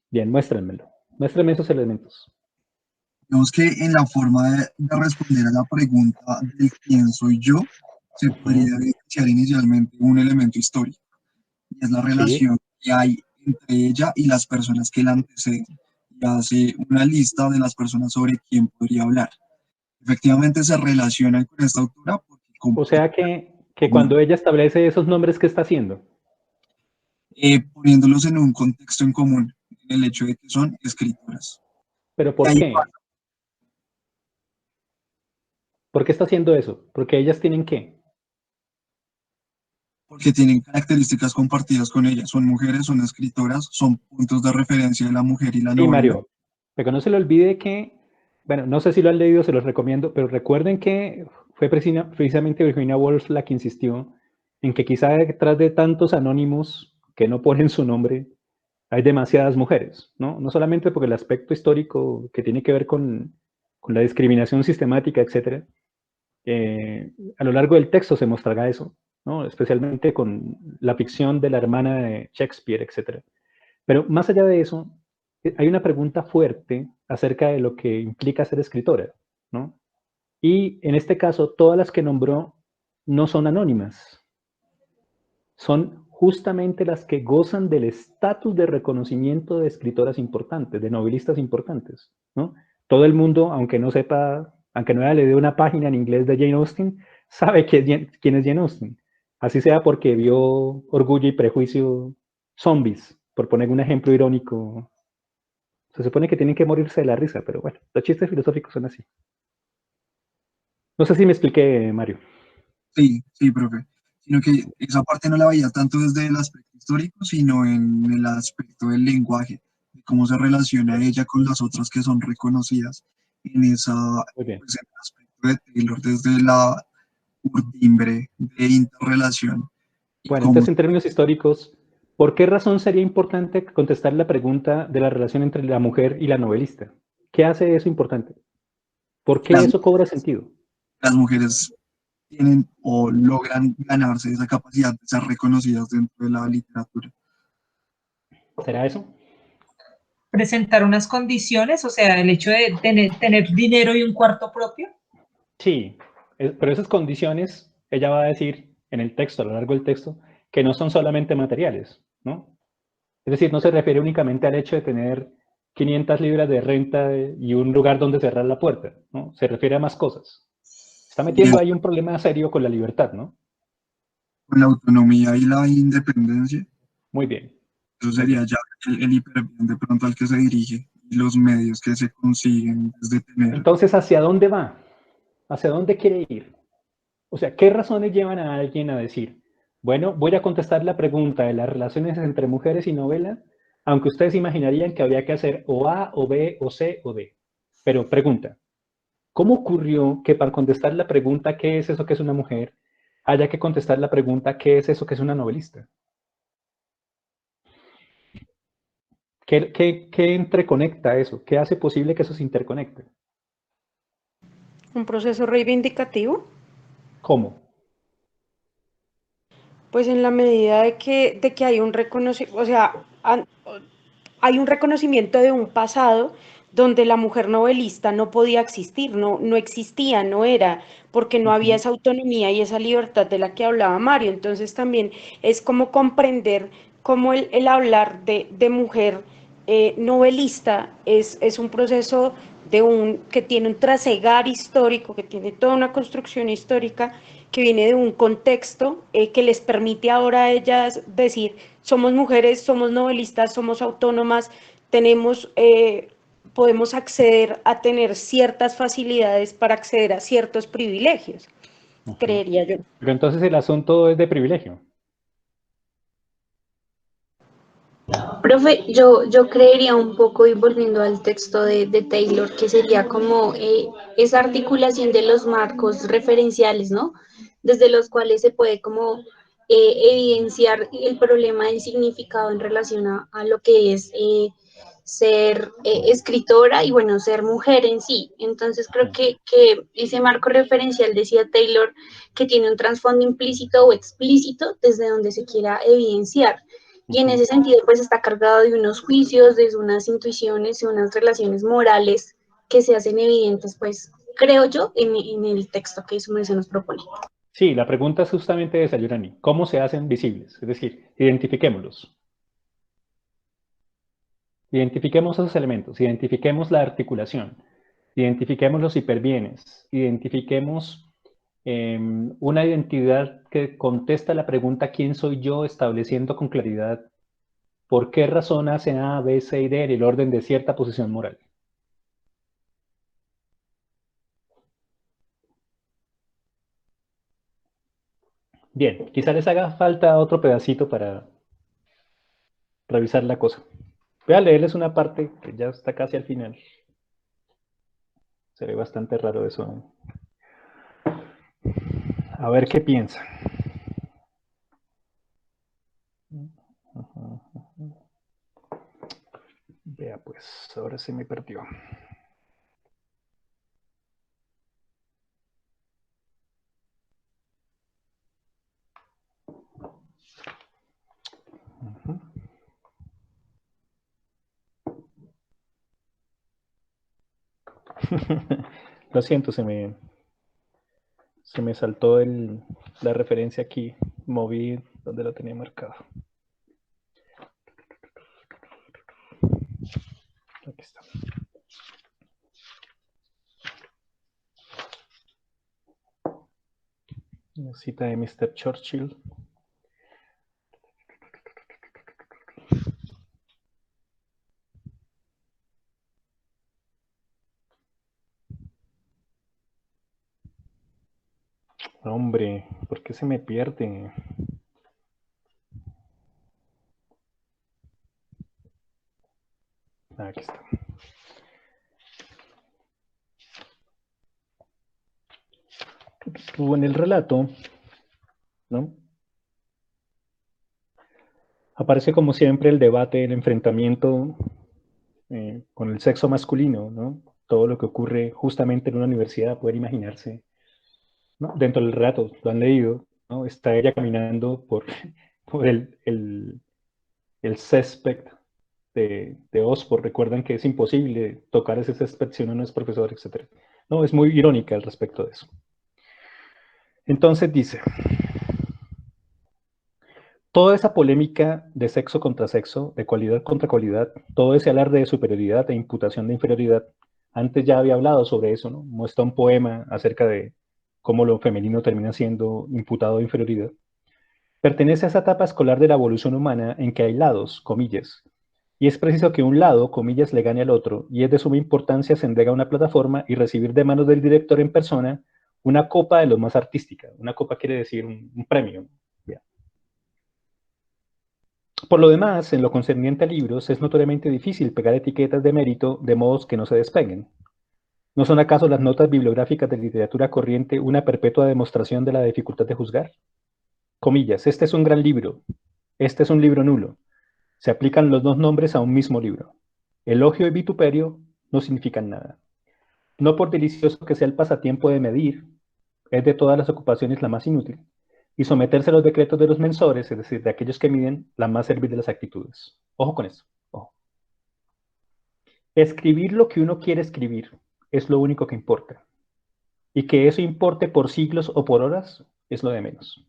Bien, muéstrenmelo. Muéstrenme esos elementos. Digamos que en la forma de responder a la pregunta del quién soy yo, se podría evidenciar inicialmente un elemento histórico, y es la relación que hay entre ella y las personas que la anteceden, y hace una lista de las personas sobre quién podría hablar. Efectivamente se relacionan con esta autora porque O sea que cuando ella establece esos nombres, ¿qué está haciendo? poniéndolos en un contexto en común, en el hecho de que son escritoras. ¿Pero por qué? ¿Por qué está haciendo eso? Porque ellas tienen qué. Porque tienen características compartidas con ellas. Son mujeres, son escritoras, son puntos de referencia de la mujer y la novela. Mario, pero no se le olvide que, bueno, no sé si lo han leído, se los recomiendo, pero recuerden que fue precisamente Virginia Woolf la que insistió en que quizá detrás de tantos anónimos que no ponen su nombre, hay demasiadas mujeres, ¿no? No solamente porque el aspecto histórico que tiene que ver con la discriminación sistemática, etcétera, a lo largo del texto se mostrará eso, ¿no? Especialmente con la ficción de la hermana de Shakespeare, etcétera. Pero más allá de eso, hay una pregunta fuerte acerca de lo que implica ser escritora, ¿no? Y en este caso, todas las que nombró no son anónimas, son justamente las que gozan del estatus de reconocimiento de escritoras importantes, de novelistas importantes, ¿no? Todo el mundo, aunque no sepa, aunque no haya leído una página en inglés de Jane Austen, sabe quién es Jane Austen. Así sea porque vio Orgullo y Prejuicio Zombies, por poner un ejemplo irónico. Se supone que tienen que morirse de la risa, pero bueno, los chistes filosóficos son así. No sé si me expliqué, Mario. Sí, sí, profe. Sino que esa parte no la veía tanto desde el aspecto histórico, sino en el aspecto del lenguaje, de cómo se relaciona ella con las otras que son reconocidas en esa, pues, en el aspecto de Taylor, desde la urdimbre de interrelación. Bueno, entonces en términos históricos, ¿por qué razón sería importante contestar la pregunta de la relación entre la mujer y la novelista? ¿Qué hace eso importante? ¿Por qué eso cobra sentido? Las mujeres tienen o logran ganarse esa capacidad de ser reconocidas dentro de la literatura. ¿Será eso? Presentar unas condiciones, o sea, el hecho de tener dinero y un cuarto propio. Sí, pero esas condiciones, ella va a decir en el texto, a lo largo del texto, que no son solamente materiales, ¿no? Es decir, no se refiere únicamente al hecho de tener 500 libras de renta y un lugar donde cerrar la puerta, ¿no? Se refiere a más cosas. Está metiendo ahí un problema serio con la libertad, ¿no? Con la autonomía y la independencia. Muy bien. Eso sería ya el hiperbién de pronto al que se dirige y los medios que se consiguen desde tener. Entonces, ¿hacia dónde va? ¿Hacia dónde quiere ir? O sea, ¿qué razones llevan a alguien a decir, bueno, voy a contestar la pregunta de las relaciones entre mujeres y novela, aunque ustedes imaginarían que habría que hacer o A, o B, o C, o D? Pero pregunta, ¿cómo ocurrió que para contestar la pregunta ¿qué es eso que es una mujer? Haya que contestar la pregunta ¿qué es eso que es una novelista? ¿Qué entreconecta eso? ¿Qué hace posible que eso se interconecte? ¿Un proceso reivindicativo? ¿Cómo? Pues en la medida de que hay un reconocimiento, o sea, hay un reconocimiento de un pasado donde la mujer novelista no podía existir, no existía, no era, porque no había esa autonomía y esa libertad de la que hablaba Mario. Entonces también es como comprender cómo el hablar de mujer novelista es un proceso que tiene un trasegar histórico, que tiene toda una construcción histórica, que viene de un contexto que les permite ahora a ellas decir, somos mujeres, somos novelistas, somos autónomas, podemos acceder a tener ciertas facilidades para acceder a ciertos privilegios, creería yo. Pero entonces el asunto es de privilegio. Profe, yo creería un poco, y volviendo al texto de Taylor, que sería como esa articulación de los marcos referenciales, ¿no? Desde los cuales se puede como evidenciar el problema del significado en relación a lo que es ser escritora y, bueno, ser mujer en sí. Entonces creo que ese marco referencial, decía Taylor, que tiene un trasfondo implícito o explícito desde donde se quiera evidenciar. Y en ese sentido, pues está cargado de unos juicios, de unas intuiciones y unas relaciones morales que se hacen evidentes, pues, creo yo, en el texto que su merced nos propone. Sí, la pregunta es justamente esa, Yurani. ¿Cómo se hacen visibles? Es decir, identifiquémoslos. Identifiquemos esos elementos, identifiquemos la articulación, identifiquemos los hiperbienes, identifiquemos una identidad que contesta la pregunta ¿quién soy yo?, estableciendo con claridad por qué razón hace A, B, C y D en el orden de cierta posición moral. Bien, quizá les haga falta otro pedacito para revisar la cosa. Voy a leerles una parte que ya está casi al final. Se ve bastante raro eso. A ver qué piensan. Vea pues, ahora se me perdió. Lo siento, se me saltó la referencia aquí. Moví donde lo tenía marcado. Aquí está. Una cita de Mr. Churchill. Hombre, ¿por qué se me pierde? Aquí está. En el relato, ¿no?, aparece como siempre el debate, el enfrentamiento con el sexo masculino, ¿no? Todo lo que ocurre justamente en una universidad, poder imaginarse, ¿no? Dentro del relato, lo han leído, ¿no? Está ella caminando por el césped de Oxford. Recuerdan que es imposible tocar ese césped si uno no es profesor, etc. No, es muy irónica al respecto de eso. Entonces dice, toda esa polémica de sexo contra sexo, de cualidad contra cualidad, todo ese alarde de superioridad e imputación de inferioridad, antes ya había hablado sobre eso, ¿no? Muestra un poema acerca de cómo lo femenino termina siendo imputado de inferioridad. Pertenece a esa etapa escolar de la evolución humana en que hay lados, comillas, y es preciso que un lado, comillas, le gane al otro, y es de suma importancia ascender a una plataforma y recibir de manos del director en persona una copa de lo más artística. Una copa quiere decir un premio. ¿Ya? Por lo demás, en lo concerniente a libros, es notoriamente difícil pegar etiquetas de mérito de modos que no se despeguen. ¿No son acaso las notas bibliográficas de literatura corriente una perpetua demostración de la dificultad de juzgar? Comillas, este es un gran libro, este es un libro nulo. Se aplican los dos nombres a un mismo libro. Elogio y vituperio no significan nada. No por delicioso que sea el pasatiempo de medir, es de todas las ocupaciones la más inútil, y someterse a los decretos de los mensores, es decir, de aquellos que miden, la más servil de las actitudes. Ojo con eso, ojo. Escribir lo que uno quiere escribir es lo único que importa. Y que eso importe por siglos o por horas es lo de menos.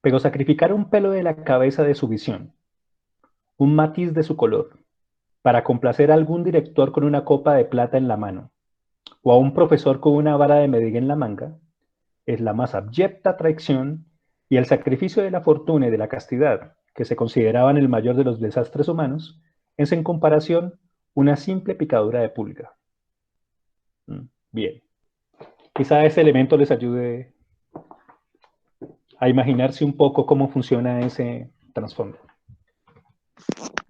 Pero sacrificar un pelo de la cabeza de su visión, un matiz de su color, para complacer a algún director con una copa de plata en la mano, o a un profesor con una vara de medir en la manga, es la más abyecta traición y el sacrificio de la fortuna y de la castidad, que se consideraban el mayor de los desastres humanos, es en comparación una simple picadura de pulga. Bien. Quizá ese elemento les ayude a imaginarse un poco cómo funciona ese trasfondo.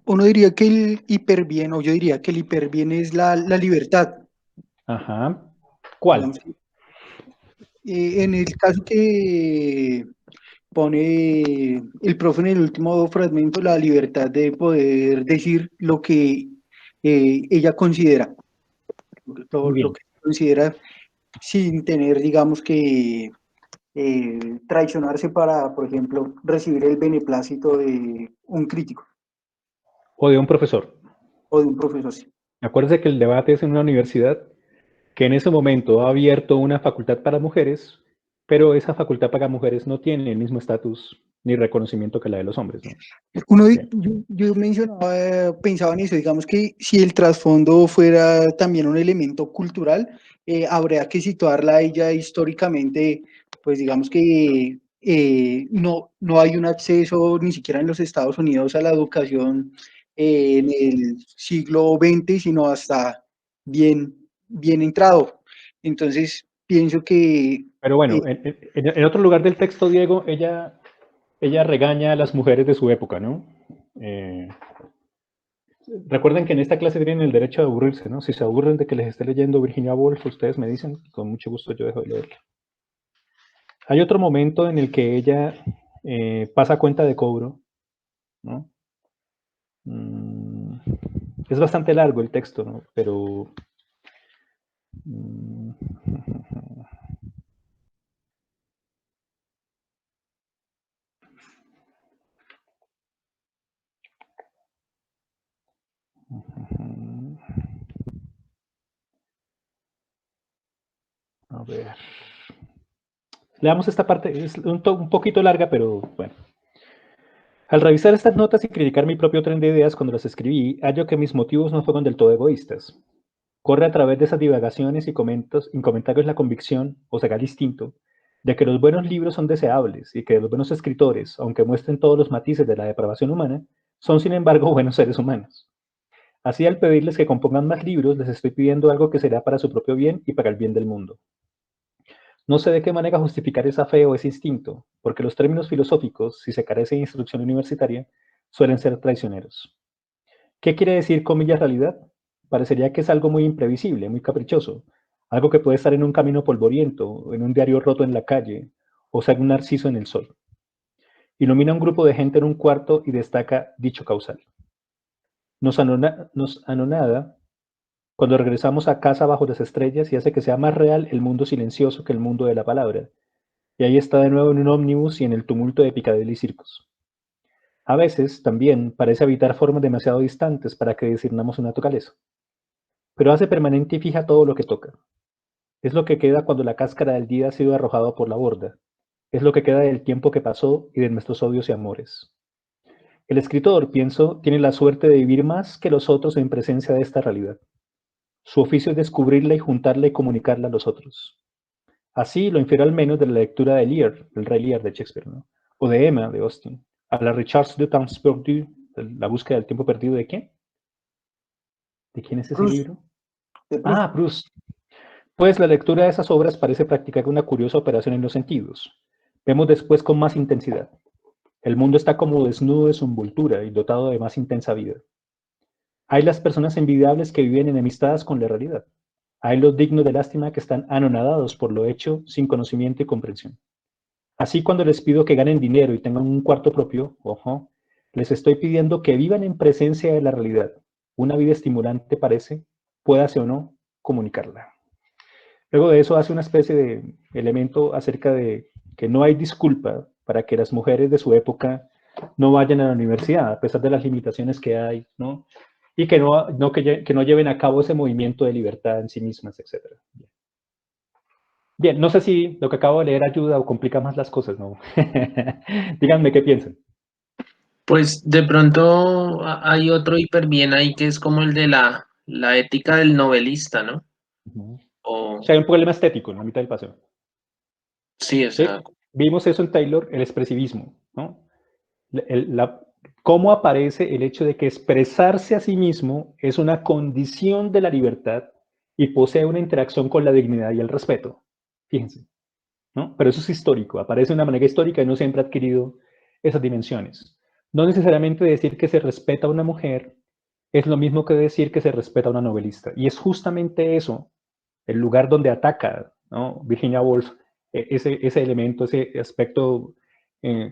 Uno diría que el hiperbién, o yo diría que el hiperbién es la libertad. Ajá. ¿Cuál? En el caso que pone el profe en el último fragmento, la libertad de poder decir lo que ella considera, todo lo que considera sin tener, digamos que, traicionarse para, por ejemplo, recibir el beneplácito de un crítico. O de un profesor. O de un profesor, sí. Acuérdense que el debate es en una universidad que en ese momento ha abierto una facultad para mujeres, pero esa facultad para mujeres no tiene el mismo estatus ni reconocimiento que la de los hombres, ¿no? Yo mencionaba, pensaba en eso, digamos que si el trasfondo fuera también un elemento cultural, habría que situarla a ella históricamente, pues digamos que no hay un acceso ni siquiera en los Estados Unidos a la educación en el siglo XX, sino hasta bien entrado. Entonces, pienso que... Pero bueno, en otro lugar del texto, Diego, ella regaña a las mujeres de su época, ¿no? Recuerden que en esta clase tienen el derecho de aburrirse, ¿no? Si se aburren de que les esté leyendo Virginia Woolf, ustedes me dicen, con mucho gusto yo dejo de leerla. Hay otro momento en el que ella pasa cuenta de cobro, ¿no? Es bastante largo el texto, ¿no? Pero... A ver. Leamos esta parte, es un poquito larga, pero bueno. Al revisar estas notas y criticar mi propio tren de ideas cuando las escribí, hallo que mis motivos no fueron del todo egoístas. Corre a través de esas divagaciones y comentarios la convicción, o será distinto, de que los buenos libros son deseables y que los buenos escritores, aunque muestren todos los matices de la depravación humana, son sin embargo buenos seres humanos. Así, al pedirles que compongan más libros, les estoy pidiendo algo que será para su propio bien y para el bien del mundo. No sé de qué manera justificar esa fe o ese instinto, porque los términos filosóficos, si se carece de instrucción universitaria, suelen ser traicioneros. ¿Qué quiere decir comillas realidad? Parecería que es algo muy imprevisible, muy caprichoso, algo que puede estar en un camino polvoriento, en un diario roto en la calle, o ser un narciso en el sol. Ilumina un grupo de gente en un cuarto y destaca dicho causal. Nos anonada cuando regresamos a casa bajo las estrellas y hace que sea más real el mundo silencioso que el mundo de la palabra. Y ahí está de nuevo en un ómnibus y en el tumulto de Piccadilly Circus. A veces, también, parece habitar formas demasiado distantes para que discernamos su naturaleza. Pero hace permanente y fija todo lo que toca. Es lo que queda cuando la cáscara del día ha sido arrojada por la borda. Es lo que queda del tiempo que pasó y de nuestros odios y amores. El escritor, pienso, tiene la suerte de vivir más que los otros en presencia de esta realidad. Su oficio es descubrirla y juntarla y comunicarla a los otros. Así lo infiero al menos de la lectura de Lear, el Rey Lear de Shakespeare, ¿no? O de Emma, de Austen, a la Recherche du temps perdu, la búsqueda del tiempo perdido, ¿de quién? ¿De quién es ese libro? Ah, Proust. Pues la lectura de esas obras parece practicar una curiosa operación en los sentidos. Vemos después con más intensidad. El mundo está como desnudo de su envoltura y dotado de más intensa vida. Hay las personas envidiables que viven enemistadas con la realidad. Hay los dignos de lástima que están anonadados por lo hecho sin conocimiento y comprensión. Así, cuando les pido que ganen dinero y tengan un cuarto propio, ojo, les estoy pidiendo que vivan en presencia de la realidad. Una vida estimulante parece, puédase o no, comunicarla. Luego de eso hace una especie de elemento acerca de que no hay disculpa para que las mujeres de su época no vayan a la universidad, a pesar de las limitaciones que hay, ¿no? y que no lleven a cabo ese movimiento de libertad en sí mismas, etc. Bien, no sé si lo que acabo de leer ayuda o complica más las cosas, ¿no? Díganme qué piensan. Pues de pronto hay otro hiper bien ahí que es como el de la ética del novelista, ¿no? O sea, hay un problema estético en la mitad del paseo. Sí, o sea, Vimos eso en Taylor, el expresivismo, ¿no? Cómo aparece el hecho de que expresarse a sí mismo es una condición de la libertad y posee una interacción con la dignidad y el respeto. Fíjense, ¿no? Pero eso es histórico, aparece de una manera histórica y no siempre ha adquirido esas dimensiones. No necesariamente decir que se respeta a una mujer es lo mismo que decir que se respeta a una novelista. Y es justamente eso, el lugar donde ataca, ¿no? Virginia Woolf, ese elemento, ese aspecto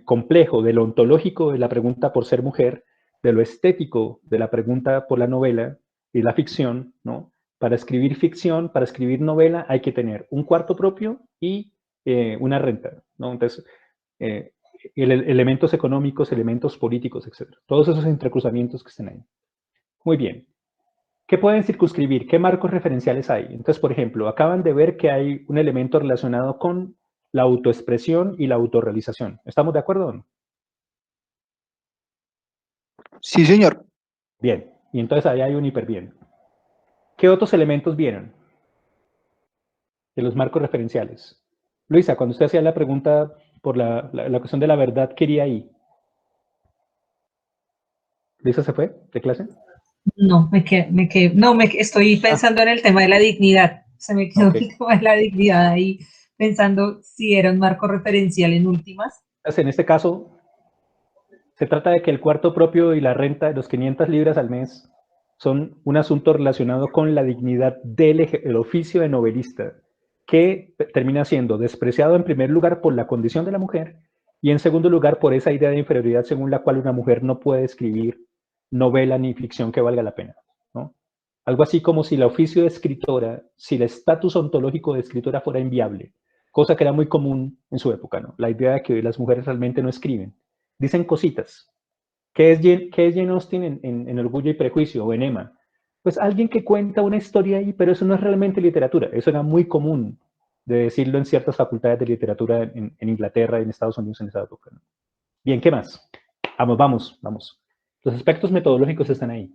complejo de lo ontológico de la pregunta por ser mujer, de lo estético de la pregunta por la novela y la ficción, ¿no? Para escribir ficción, para escribir novela, hay que tener un cuarto propio y una renta, ¿no? Entonces, elementos económicos, elementos políticos, etc. Todos esos entrecruzamientos que estén ahí. Muy bien. ¿Qué pueden circunscribir? ¿Qué marcos referenciales hay? Entonces, por ejemplo, acaban de ver que hay un elemento relacionado con la autoexpresión y la autorrealización. ¿Estamos de acuerdo o no? Sí, señor. Bien. Y entonces ahí hay un hiperbién. ¿Qué otros elementos vieron de los marcos referenciales? Luisa, cuando usted hacía la pregunta por la cuestión de la verdad, ¿qué iría ahí? ¿Luisa se fue de clase? No, estoy pensando en el tema de la dignidad. Se me quedó el tema de la dignidad ahí, pensando si era un marco referencial en últimas. Entonces, en este caso, se trata de que el cuarto propio y la renta de los 500 libras al mes son un asunto relacionado con la dignidad del oficio de novelista, que termina siendo despreciado en primer lugar por la condición de la mujer y en segundo lugar por esa idea de inferioridad según la cual una mujer no puede escribir novela ni ficción que valga la pena, ¿no? Algo así como si el oficio de escritora, si el estatus ontológico de escritora fuera inviable, cosa que era muy común en su época, ¿no? La idea de que las mujeres realmente no escriben. Dicen cositas. ¿Qué es Jane Austen en Orgullo y Prejuicio o en Emma? Pues alguien que cuenta una historia ahí, pero eso no es realmente literatura. Eso era muy común de decirlo en ciertas facultades de literatura en Inglaterra, en Estados Unidos en esa época, ¿no? Bien, ¿qué más? Vamos. Los aspectos metodológicos están ahí.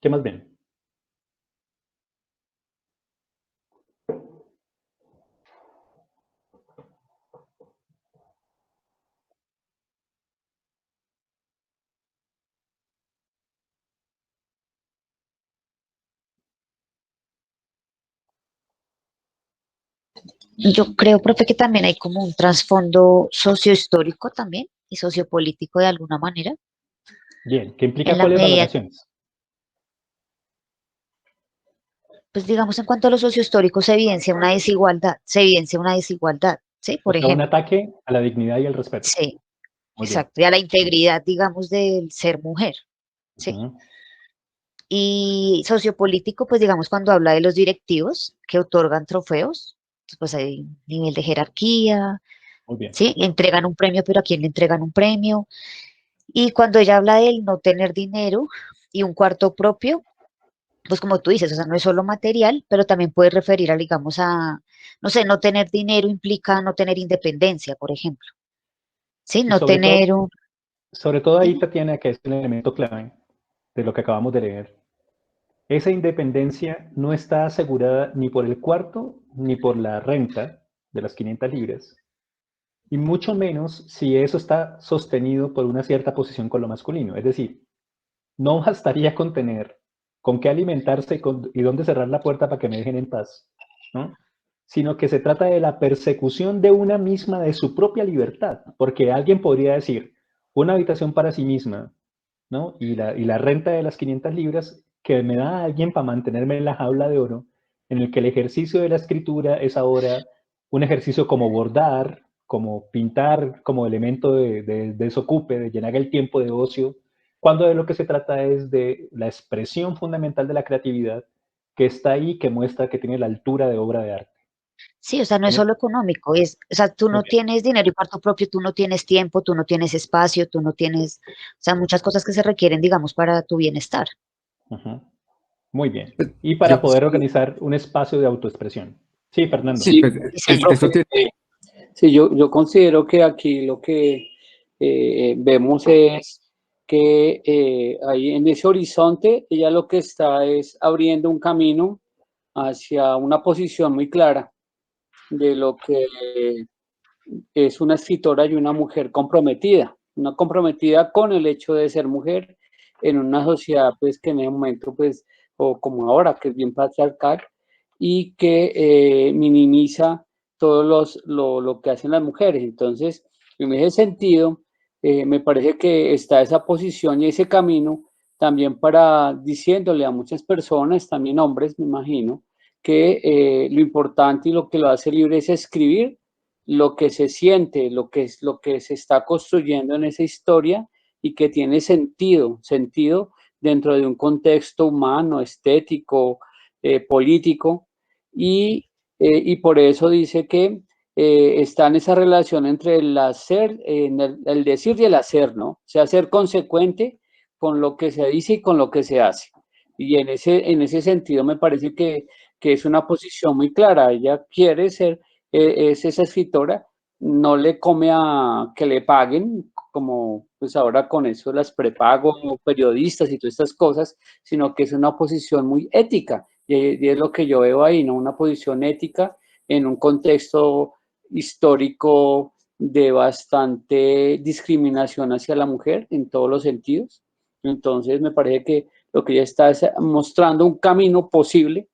¿Qué más ven? Yo creo, profe, que también hay como un trasfondo sociohistórico también y sociopolítico de alguna manera. Bien, ¿qué implica En la cuáles medida, valoraciones? pues digamos, en cuanto a lo sociohistórico se evidencia una desigualdad, ¿sí? O Por sea, un ejemplo, ataque a la dignidad y el respeto. sí, Muy bien. exacto, y a la integridad, digamos, del ser mujer, ¿sí? Uh-huh. Y sociopolítico, pues digamos, cuando habla de los directivos que otorgan trofeos, pues hay un nivel de jerarquía, Muy bien. ¿sí? Le entregan un premio, pero ¿a quién le entregan un premio? Y cuando ella habla del no tener dinero y un cuarto propio, pues como tú dices, o sea, no es solo material, pero también puede referir a, digamos, no sé, no tener dinero implica no tener independencia, por ejemplo. Sí, Y no tener un... sobre todo ahí, Ujú. Tatiana, que es el elemento clave de lo que acabamos de leer. Esa independencia no está asegurada ni por el cuarto ni por la renta de las 500 libras, y mucho menos si eso está sostenido por una cierta posición con lo masculino. Es decir, no bastaría con tener con qué alimentarse y dónde cerrar la puerta para que me dejen en paz, ¿no? Sino que se trata de la persecución de una misma, de su propia libertad, porque alguien podría decir, una habitación para sí misma, ¿no? Y la renta de las 500 libras que me da alguien para mantenerme en la jaula de oro, en el que el ejercicio de la escritura es ahora un ejercicio como bordar, como pintar, como elemento de desocupe, de llenar el tiempo de ocio, cuando de lo que se trata es de la expresión fundamental de la creatividad que está ahí, que muestra que tiene la altura de obra de arte. Sí, o sea, no es solo económico, o sea, tú no Ok. tienes dinero y cuarto propio, tú no tienes tiempo, tú no tienes espacio, tú no tienes, o sea, muchas cosas que se requieren, digamos, para tu bienestar. Ujú. Muy bien. Pues, Y yo, para poder organizar un espacio de autoexpresión. Sí, Fernando. sí, pues, Sí, señor. eso tiene, Sí, yo considero que aquí lo que vemos es que ahí en ese horizonte ella lo que está es abriendo un camino hacia una posición muy clara de lo que es una escritora y una mujer comprometida, una comprometida con el hecho de ser mujer en una sociedad pues que en ese momento pues, o como ahora, que es bien patriarcal y que minimiza todo lo que hacen las mujeres. Entonces, en ese sentido, me parece que está esa posición y ese camino también para diciéndole a muchas personas, también hombres, me imagino, que lo importante y lo que lo hace libre es escribir lo que se siente, lo que se está construyendo en esa historia y que tiene sentido dentro de un contexto humano, estético, político, y por eso dice que está en esa relación entre el hacer, el decir y el hacer, ¿no? O sea, ser consecuente con lo que se dice y con lo que se hace. Y en ese sentido me parece que es una posición muy clara. Ella quiere ser es esa escritora, no le come a que le paguen, como pues ahora con eso las prepago, periodistas y todas estas cosas, sino que es una posición muy ética, y es lo que yo veo ahí, ¿no? Una posición ética en un contexto histórico de bastante discriminación hacia la mujer en todos los sentidos. Entonces me parece que lo que ella está es mostrando un camino posible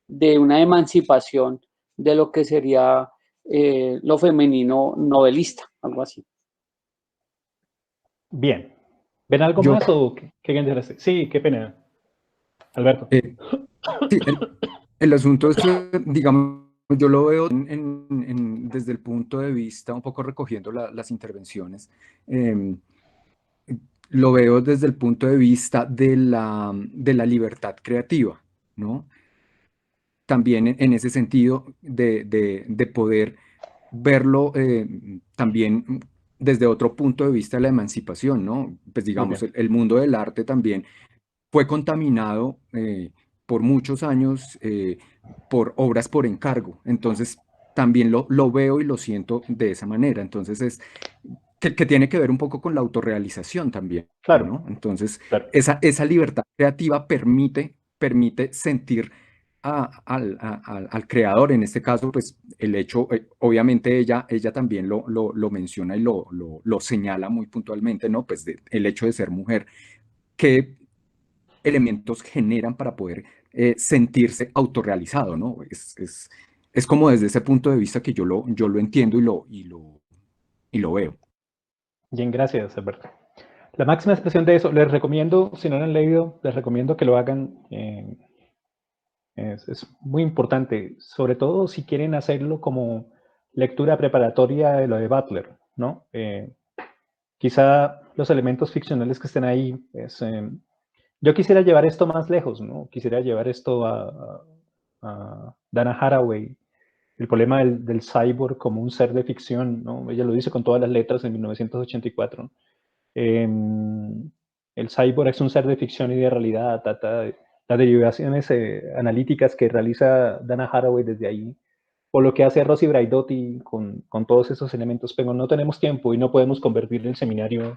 de una emancipación de lo que sería lo femenino novelista, algo así. Bien. ¿Ven algo yo, más o qué quieren decir? Sí, qué pena. Alberto. sí, el asunto es, digamos, yo lo veo desde el punto de vista, un poco recogiendo las intervenciones, lo veo desde el punto de vista de la libertad creativa, ¿no? También en ese sentido de poder verlo también desde otro punto de vista de la emancipación, ¿no? Pues Muy digamos, bien. el mundo del arte también fue contaminado por muchos años por obras por encargo. Entonces, también lo veo y lo siento de esa manera. Entonces, que tiene que ver un poco con la autorrealización también, Claro, ¿no? Entonces, claro. esa libertad creativa permite sentir al creador, en este caso, pues el hecho, obviamente ella también lo menciona y lo señala muy puntualmente, ¿no? Pues el hecho de ser mujer, qué elementos generan para poder sentirse autorrealizado, ¿no? Es como desde ese punto de vista que yo lo entiendo y lo veo. Bien, gracias, Alberto. La máxima expresión de eso, les recomiendo, si no lo han leído, les recomiendo que lo hagan. Es muy importante, sobre todo si quieren hacerlo como lectura preparatoria de lo de Butler, ¿no? Quizá los elementos ficcionales que estén ahí, yo quisiera llevar esto más lejos, ¿no? Quisiera llevar esto a Dana Haraway, el problema del cyborg como un ser de ficción, ¿no? Ella lo dice con todas las letras en 1984. El cyborg es un ser de ficción y de realidad, las derivaciones analíticas que realiza Dana Haraway desde ahí, o lo que hace Rossi Braidotti con todos esos elementos, pero no tenemos tiempo y no podemos convertir el seminario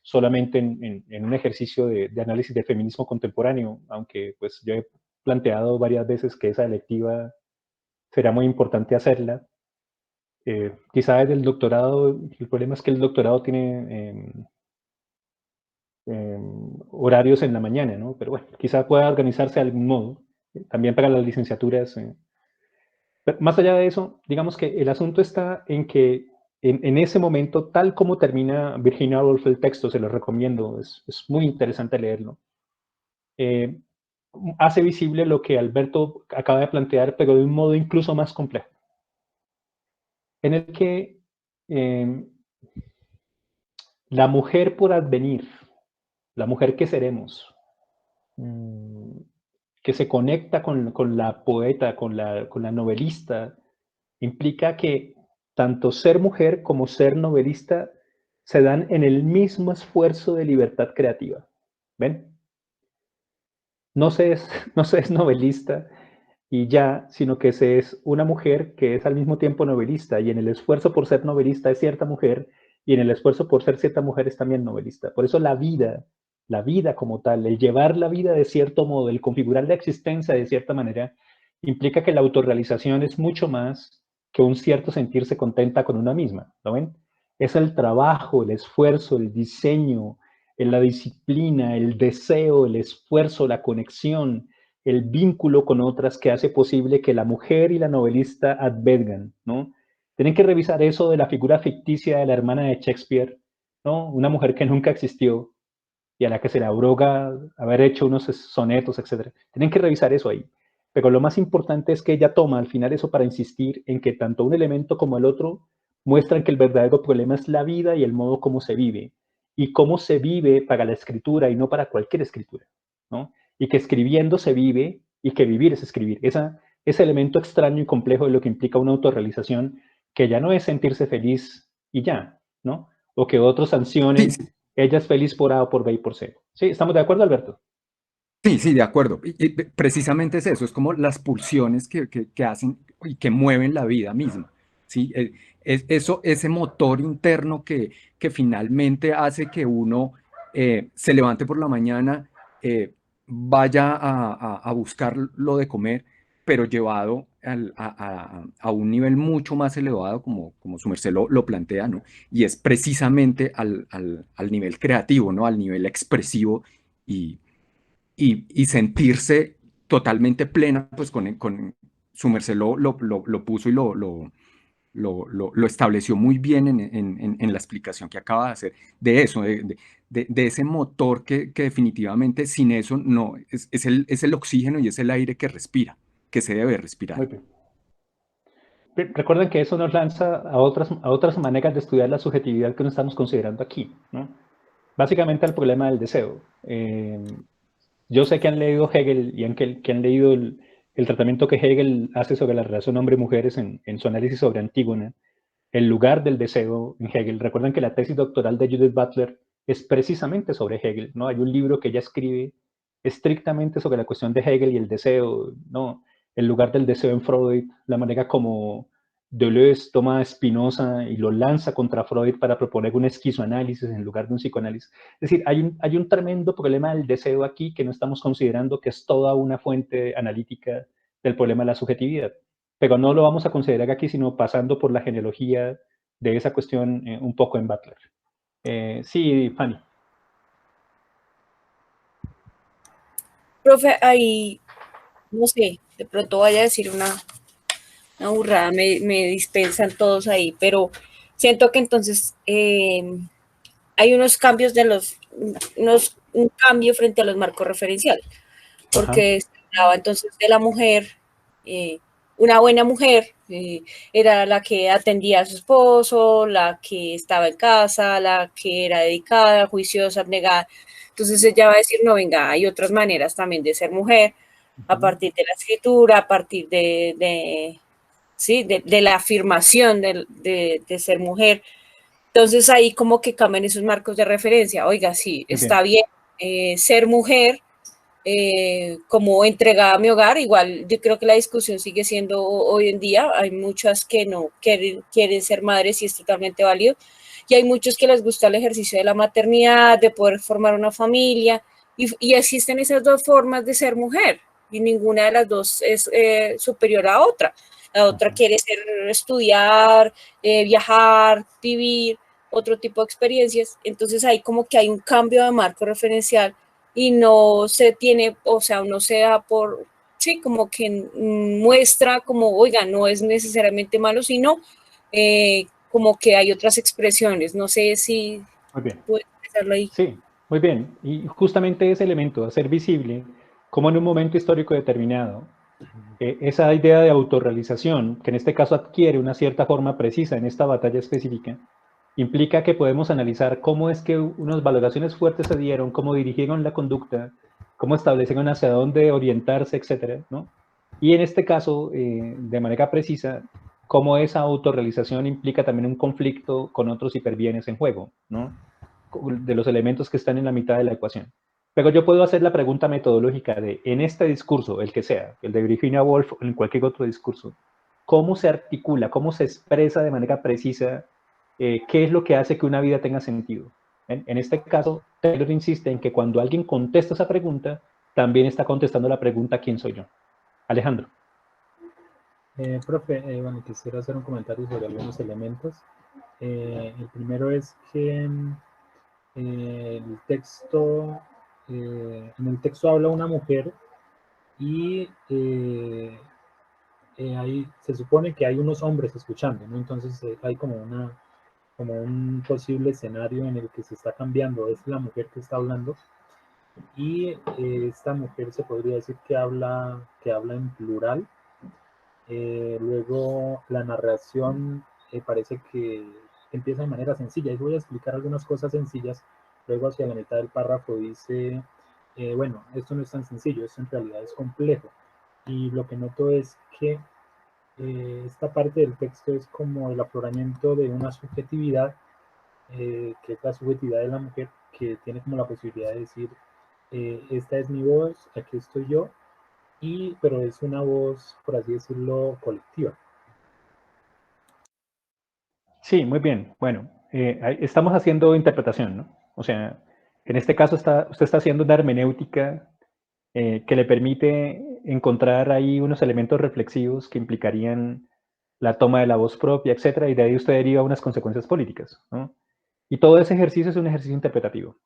solamente en un ejercicio de análisis de feminismo contemporáneo, aunque pues yo he planteado varias veces que esa electiva será muy importante hacerla. Quizá desde el doctorado, el problema es que el doctorado tiene horarios en la mañana, ¿no? Pero bueno, quizá pueda organizarse de algún modo, también para las licenciaturas. Pero más allá de eso, digamos que el asunto está en que en ese momento, tal como termina Virginia Woolf el texto, se lo recomiendo, es muy interesante leerlo, eh, hace visible lo que Alberto acaba de plantear, pero de un modo incluso más complejo, en el que la mujer por advenir, la mujer que seremos, que se conecta con la poeta, con la novelista, implica que tanto ser mujer como ser novelista se dan en el mismo esfuerzo de libertad creativa. ¿Ven? No se es novelista y ya, sino que se es una mujer que es al mismo tiempo novelista, y en el esfuerzo por ser novelista es cierta mujer, y en el esfuerzo por ser cierta mujer es también novelista. Por eso la vida como tal, el llevar la vida de cierto modo, el configurar la existencia de cierta manera, implica que la autorrealización es mucho más que un cierto sentirse contenta con una misma, ¿lo ven? Es el trabajo, el esfuerzo, el diseño, la disciplina, el deseo, el esfuerzo, la conexión, el vínculo con otras que hace posible que la mujer y la novelista advengan, ¿no? Tienen que revisar eso de la figura ficticia de la hermana de Shakespeare, ¿no? Una mujer que nunca existió y a la que se le abroga haber hecho unos sonetos, etc. Tienen que revisar eso ahí. Pero lo más importante es que ella toma al final eso para insistir en que tanto un elemento como el otro muestran que el verdadero problema es la vida y el modo como se vive, y cómo se vive para la escritura y no para cualquier escritura, ¿no? Y que escribiendo se vive y que vivir es escribir. Ese elemento extraño y complejo de lo que implica una autorrealización, que ya no es sentirse feliz y ya, ¿no? O que otros sancionen, ella es feliz por A o por B y por C. ¿Sí? ¿Estamos de acuerdo, Alberto? Sí, sí, de acuerdo. Y precisamente es eso, es como las pulsiones que hacen y que mueven la vida misma. ¿Sí? Eso, ese motor interno que finalmente hace que uno se levante por la mañana, vaya a buscar lo de comer, pero llevado a un nivel mucho más elevado, como su merced lo plantea, ¿no? Y es precisamente al nivel creativo, ¿no? Al nivel expresivo y sentirse totalmente plena, pues con su merced lo puso y lo estableció muy bien en la explicación que acaba de hacer de eso, de ese motor que definitivamente sin eso no, es el oxígeno y es el aire que respira, que se debe respirar. Muy bien. Recuerden que eso nos lanza a otras maneras de estudiar la subjetividad que no estamos considerando aquí, ¿no? Básicamente al problema del deseo. Yo sé que han leído Hegel y que han leído el tratamiento que Hegel hace sobre la relación hombre-mujeres en su análisis sobre Antígona, el lugar del deseo en Hegel. Recuerden que la tesis doctoral de Judith Butler es precisamente sobre Hegel, ¿no? Hay un libro que ella escribe estrictamente sobre la cuestión de Hegel y el deseo, ¿no? El lugar del deseo en Freud, la manera como Deleuze toma a Spinoza y lo lanza contra Freud para proponer un esquizoanálisis en lugar de un psicoanálisis. Es decir, hay un tremendo problema del deseo aquí que no estamos considerando, que es toda una fuente analítica del problema de la subjetividad. Pero no lo vamos a considerar aquí, sino pasando por la genealogía de esa cuestión un poco en Butler. Sí, Fanny. Profe, ahí, no sé, de pronto vaya a decir una burrada, me dispensan todos ahí, pero siento que entonces hay unos cambios un cambio frente a los marcos referenciales, porque se hablaba entonces de la mujer, una buena mujer era la que atendía a su esposo, la que estaba en casa, la que era dedicada, juiciosa, abnegada. Entonces ella va a decir, no, venga, hay otras maneras también de ser mujer, a partir de la escritura, a partir de la afirmación de ser mujer. Entonces ahí como que cambian esos marcos de referencia. Oiga, sí, está bien ser mujer, como entregada a mi hogar. Igual yo creo que la discusión sigue siendo hoy en día. Hay muchas que no quieren ser madres y es totalmente válido. Y hay muchos que les gusta el ejercicio de la maternidad, de poder formar una familia. Y existen esas dos formas de ser mujer. Y ninguna de las dos es superior a otra. La otra quiere estudiar, viajar, vivir, otro tipo de experiencias. Entonces ahí como que hay un cambio de marco referencial y no se tiene, o sea, no se da por, sí, como que muestra como, oiga, no es necesariamente malo, sino como que hay otras expresiones. No sé si puedes expresarlo ahí. Sí, muy bien. Y justamente ese elemento, hacer visible como en un momento histórico determinado, esa idea de autorrealización, que en este caso adquiere una cierta forma precisa en esta batalla específica, implica que podemos analizar cómo es que unas valoraciones fuertes se dieron, cómo dirigieron la conducta, cómo establecieron hacia dónde orientarse, etcétera, ¿no? Y en este caso, de manera precisa, cómo esa autorrealización implica también un conflicto con otros hiperbienes en juego, ¿no? De los elementos que están en la mitad de la ecuación. Pero yo puedo hacer la pregunta metodológica de, en este discurso, el que sea, el de Virginia Woolf o en cualquier otro discurso, ¿cómo se articula, cómo se expresa de manera precisa qué es lo que hace que una vida tenga sentido? En este caso, Taylor insiste en que cuando alguien contesta esa pregunta, también está contestando la pregunta ¿quién soy yo? Alejandro. Profe, bueno, quisiera hacer un comentario sobre algunos elementos. El primero es que el texto, en el texto habla una mujer y ahí se supone que hay unos hombres escuchando, ¿no? Entonces hay como un posible escenario en el que se está cambiando, es la mujer que está hablando y esta mujer se podría decir que habla en plural. Luego la narración parece que empieza de manera sencilla y voy a explicar algunas cosas sencillas. Luego hacia la mitad del párrafo dice, bueno, esto no es tan sencillo, esto en realidad es complejo. Y lo que noto es que esta parte del texto es como el afloramiento de una subjetividad, que es la subjetividad de la mujer, que tiene como la posibilidad de decir, esta es mi voz, aquí estoy yo, pero es una voz, por así decirlo, colectiva. Sí, muy bien. Bueno, estamos haciendo interpretación, ¿no? O sea, en este caso usted está haciendo una hermenéutica que le permite encontrar ahí unos elementos reflexivos que implicarían la toma de la voz propia, etcétera, y de ahí usted deriva unas consecuencias políticas, ¿no? Y todo ese ejercicio es un ejercicio interpretativo.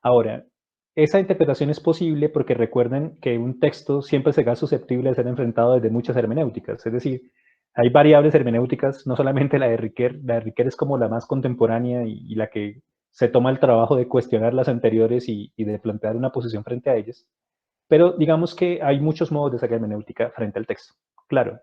Ahora, esa interpretación es posible porque recuerden que un texto siempre será susceptible de ser enfrentado desde muchas hermenéuticas, es decir, hay variables hermenéuticas, no solamente la de Riquer es como la más contemporánea y la que se toma el trabajo de cuestionar las anteriores y de plantear una posición frente a ellas, pero digamos que hay muchos modos de hacer hermenéutica frente al texto. Claro,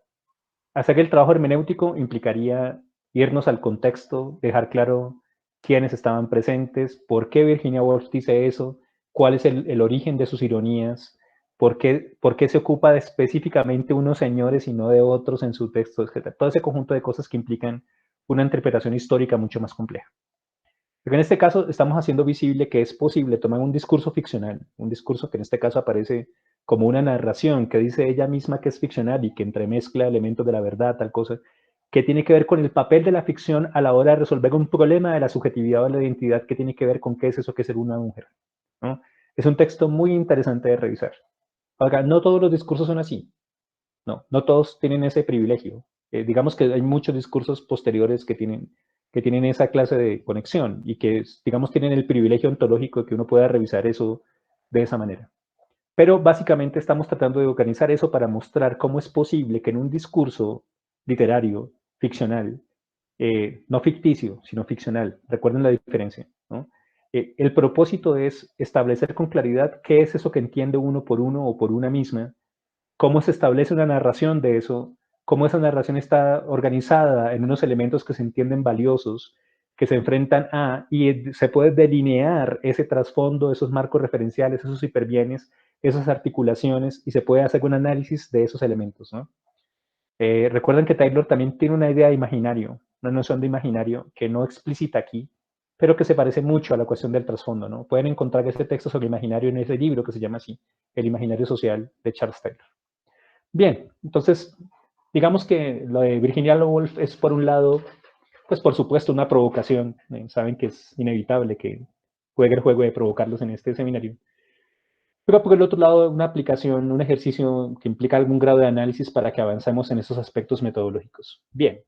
hacer el trabajo hermenéutico implicaría irnos al contexto, dejar claro quiénes estaban presentes, por qué Virginia Woolf dice eso, cuál es el origen de sus ironías, por qué se ocupa de específicamente unos señores y no de otros en su texto, etc. Todo ese conjunto de cosas que implican una interpretación histórica mucho más compleja. Pero en este caso estamos haciendo visible que es posible tomar un discurso ficcional, un discurso que en este caso aparece como una narración que dice ella misma que es ficcional y que entremezcla elementos de la verdad, tal cosa, que tiene que ver con el papel de la ficción a la hora de resolver un problema de la subjetividad o de la identidad que tiene que ver con qué es eso que es ser una mujer, ¿no? Es un texto muy interesante de revisar. Ahora, no todos los discursos son así, no todos tienen ese privilegio. Digamos que hay muchos discursos posteriores que tienen esa clase de conexión y que, digamos, tienen el privilegio ontológico de que uno pueda revisar eso de esa manera. Pero básicamente estamos tratando de organizar eso para mostrar cómo es posible que en un discurso literario, ficcional, no ficticio, sino ficcional, recuerden la diferencia, ¿no? El propósito es establecer con claridad qué es eso que entiende uno o por una misma, cómo se establece una narración de eso, cómo esa narración está organizada en unos elementos que se entienden valiosos, que se enfrentan a, y se puede delinear ese trasfondo, esos marcos referenciales, esos hiperbienes, esas articulaciones, y se puede hacer un análisis de esos elementos, ¿no? Recuerden que Taylor también tiene una idea de imaginario, una noción de imaginario que no explicita aquí, pero que se parece mucho a la cuestión del trasfondo, ¿no? Pueden encontrar este texto sobre imaginario en ese libro que se llama así, El imaginario social de Charles Taylor. Bien, entonces, digamos que lo de Virginia Woolf es por un lado, pues por supuesto una provocación, saben que es inevitable que juegue el juego de provocarlos en este seminario, pero por el otro lado una aplicación, un ejercicio que implica algún grado de análisis para que avancemos en esos aspectos metodológicos. Bien,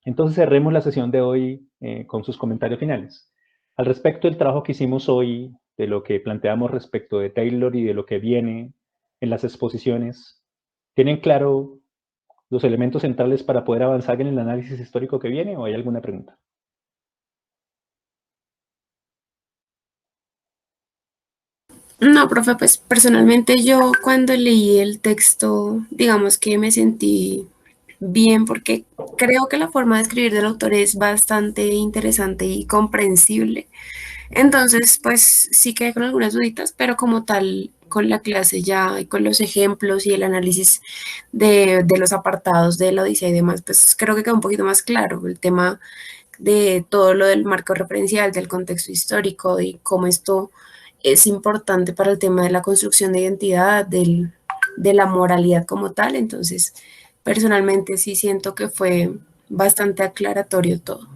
entonces cerremos la sesión de hoy con sus comentarios finales. Al respecto del trabajo que hicimos hoy, de lo que planteamos respecto de Taylor y de lo que viene en las exposiciones, ¿tienen claro los elementos centrales para poder avanzar en el análisis histórico que viene o hay alguna pregunta? No, profe, pues personalmente yo cuando leí el texto, digamos que me sentí bien porque creo que la forma de escribir del autor es bastante interesante y comprensible. Entonces, pues sí quedé con algunas duditas, pero como tal, con la clase ya y con los ejemplos y el análisis de los apartados de la Odisea y demás, pues creo que queda un poquito más claro el tema de todo lo del marco referencial, del contexto histórico y cómo esto es importante para el tema de la construcción de identidad, de la moralidad como tal. Entonces, personalmente sí siento que fue bastante aclaratorio todo.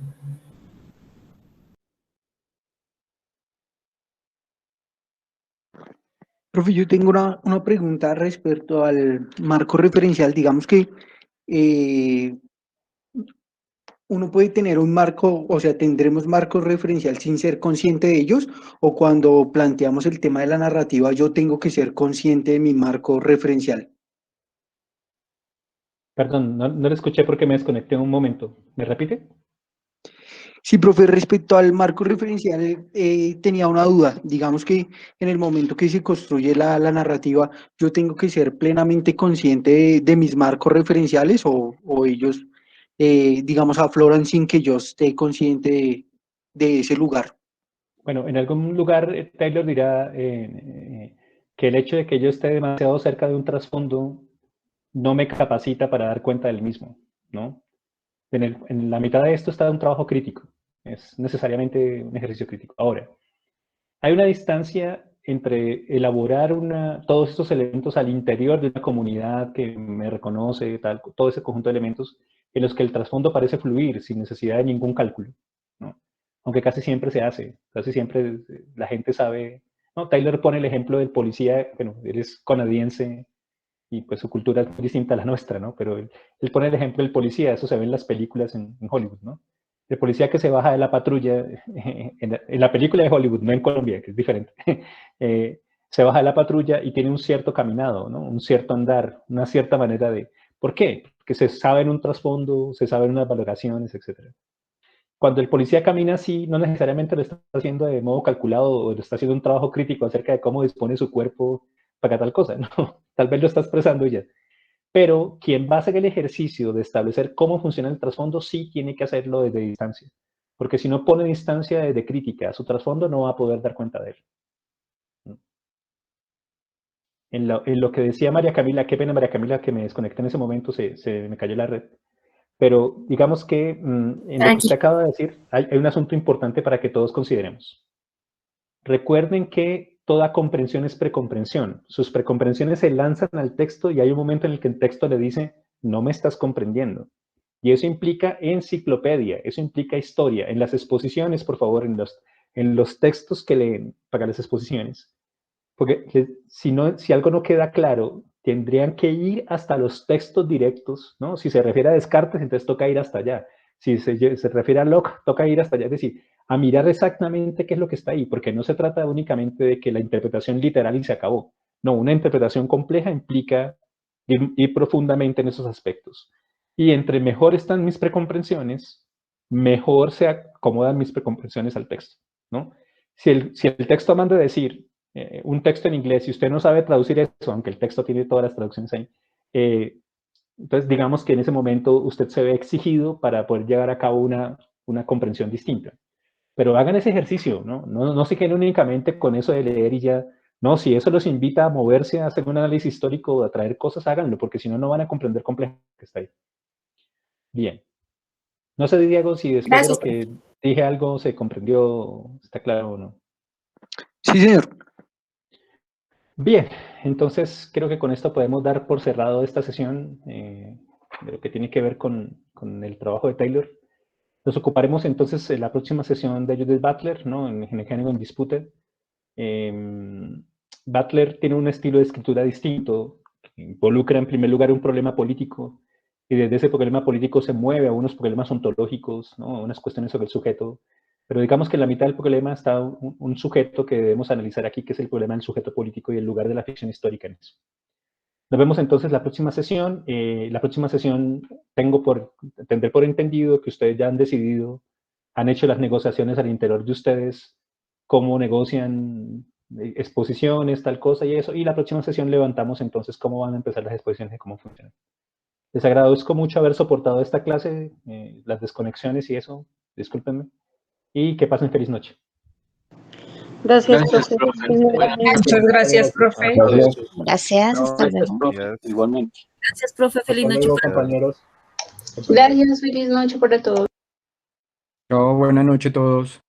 Profe, yo tengo una pregunta respecto al marco referencial. Digamos que uno puede tener un marco, o sea, tendremos marco referencial sin ser consciente de ellos, o cuando planteamos el tema de la narrativa, yo tengo que ser consciente de mi marco referencial. Perdón, no lo escuché porque me desconecté un momento. ¿Me repite? Sí, profe, respecto al marco referencial, tenía una duda. Digamos que en el momento que se construye la narrativa, yo tengo que ser plenamente consciente de mis marcos referenciales o ellos, digamos, afloran sin que yo esté consciente de ese lugar. Bueno, en algún lugar Taylor dirá que el hecho de que yo esté demasiado cerca de un trasfondo no me capacita para dar cuenta del mismo, ¿no? En la mitad de esto está un trabajo crítico, es necesariamente un ejercicio crítico. Ahora, hay una distancia entre elaborar todos estos elementos al interior de una comunidad que me reconoce, tal, todo ese conjunto de elementos en los que el trasfondo parece fluir sin necesidad de ningún cálculo, ¿no? Aunque casi siempre se hace, casi siempre la gente sabe, ¿no? Taylor pone el ejemplo del policía, bueno, él es canadiense y pues su cultura es muy distinta a la nuestra, ¿no? Pero él pone el ejemplo del policía, eso se ve en las películas en Hollywood, ¿no? El policía que se baja de la patrulla, en la película de Hollywood, no en Colombia, que es diferente, se baja de la patrulla y tiene un cierto caminado, ¿no? Un cierto andar, una cierta manera de... ¿Por qué? Porque se sabe en un trasfondo, se sabe en unas valoraciones, etc. Cuando el policía camina así, no necesariamente lo está haciendo de modo calculado o lo está haciendo un trabajo crítico acerca de cómo dispone su cuerpo para tal cosa, ¿no? Tal vez lo está expresando ya. Pero quien va a hacer el ejercicio de establecer cómo funciona el trasfondo sí tiene que hacerlo desde distancia. Porque si no pone distancia desde crítica a su trasfondo, no va a poder dar cuenta de él. En lo que decía María Camila, qué pena María Camila que me desconecté en ese momento, se me cayó la red. Pero digamos que en lo que usted acaba de decir, hay un asunto importante para que todos consideremos. Recuerden que toda comprensión es precomprensión. Sus precomprensiones se lanzan al texto y hay un momento en el que el texto le dice, no me estás comprendiendo. Y eso implica enciclopedia, eso implica historia. En las exposiciones, por favor, en los textos que leen para las exposiciones. Porque si algo no queda claro, tendrían que ir hasta los textos directos, ¿no? Si se refiere a Descartes, entonces toca ir hasta allá. Si se refiere a Locke, toca ir hasta allá. Es decir, a mirar exactamente qué es lo que está ahí, porque no se trata únicamente de que la interpretación literal y se acabó. No, una interpretación compleja implica ir profundamente en esos aspectos. Y entre mejor están mis precomprensiones, mejor se acomodan mis precomprensiones al texto, ¿no? Si el texto manda a decir un texto en inglés, si usted no sabe traducir eso, aunque el texto tiene todas las traducciones ahí, entonces digamos que en ese momento usted se ve exigido para poder llevar a cabo una comprensión distinta. Pero hagan ese ejercicio, ¿no? No se queden únicamente con eso de leer y ya. No, si eso los invita a moverse, a hacer un análisis histórico, a traer cosas, háganlo, porque si no, no van a comprender complejo que está ahí. Bien. No sé, Diego, si después de lo que dije algo se comprendió, está claro o no. Sí, señor. Bien, entonces creo que con esto podemos dar por cerrado esta sesión de lo que tiene que ver con el trabajo de Taylor. Nos ocuparemos entonces en la próxima sesión de Judith Butler, ¿no? En Hegelian Disputed. Butler tiene un estilo de escritura distinto, que involucra en primer lugar un problema político, y desde ese problema político se mueve a unos problemas ontológicos, ¿no? Unas cuestiones sobre el sujeto. Pero digamos que en la mitad del problema está un sujeto que debemos analizar aquí, que es el problema del sujeto político y el lugar de la ficción histórica en eso. Nos vemos entonces la próxima sesión. La próxima sesión tendré por entendido que ustedes ya han decidido, han hecho las negociaciones al interior de ustedes, cómo negocian exposiciones, tal cosa y eso. Y la próxima sesión levantamos entonces cómo van a empezar las exposiciones y cómo funcionan. Les agradezco mucho haber soportado esta clase, las desconexiones y eso. Discúlpenme. Y que pasen feliz noche. Gracias, Gracias, profe. profe. Muchas gracias, profe. Gracias, hasta luego. Igualmente. Gracias, profe. Feliz Hasta noche. luego, compañeros. Gracias, feliz noche para todos. Chao, buena noche a todos.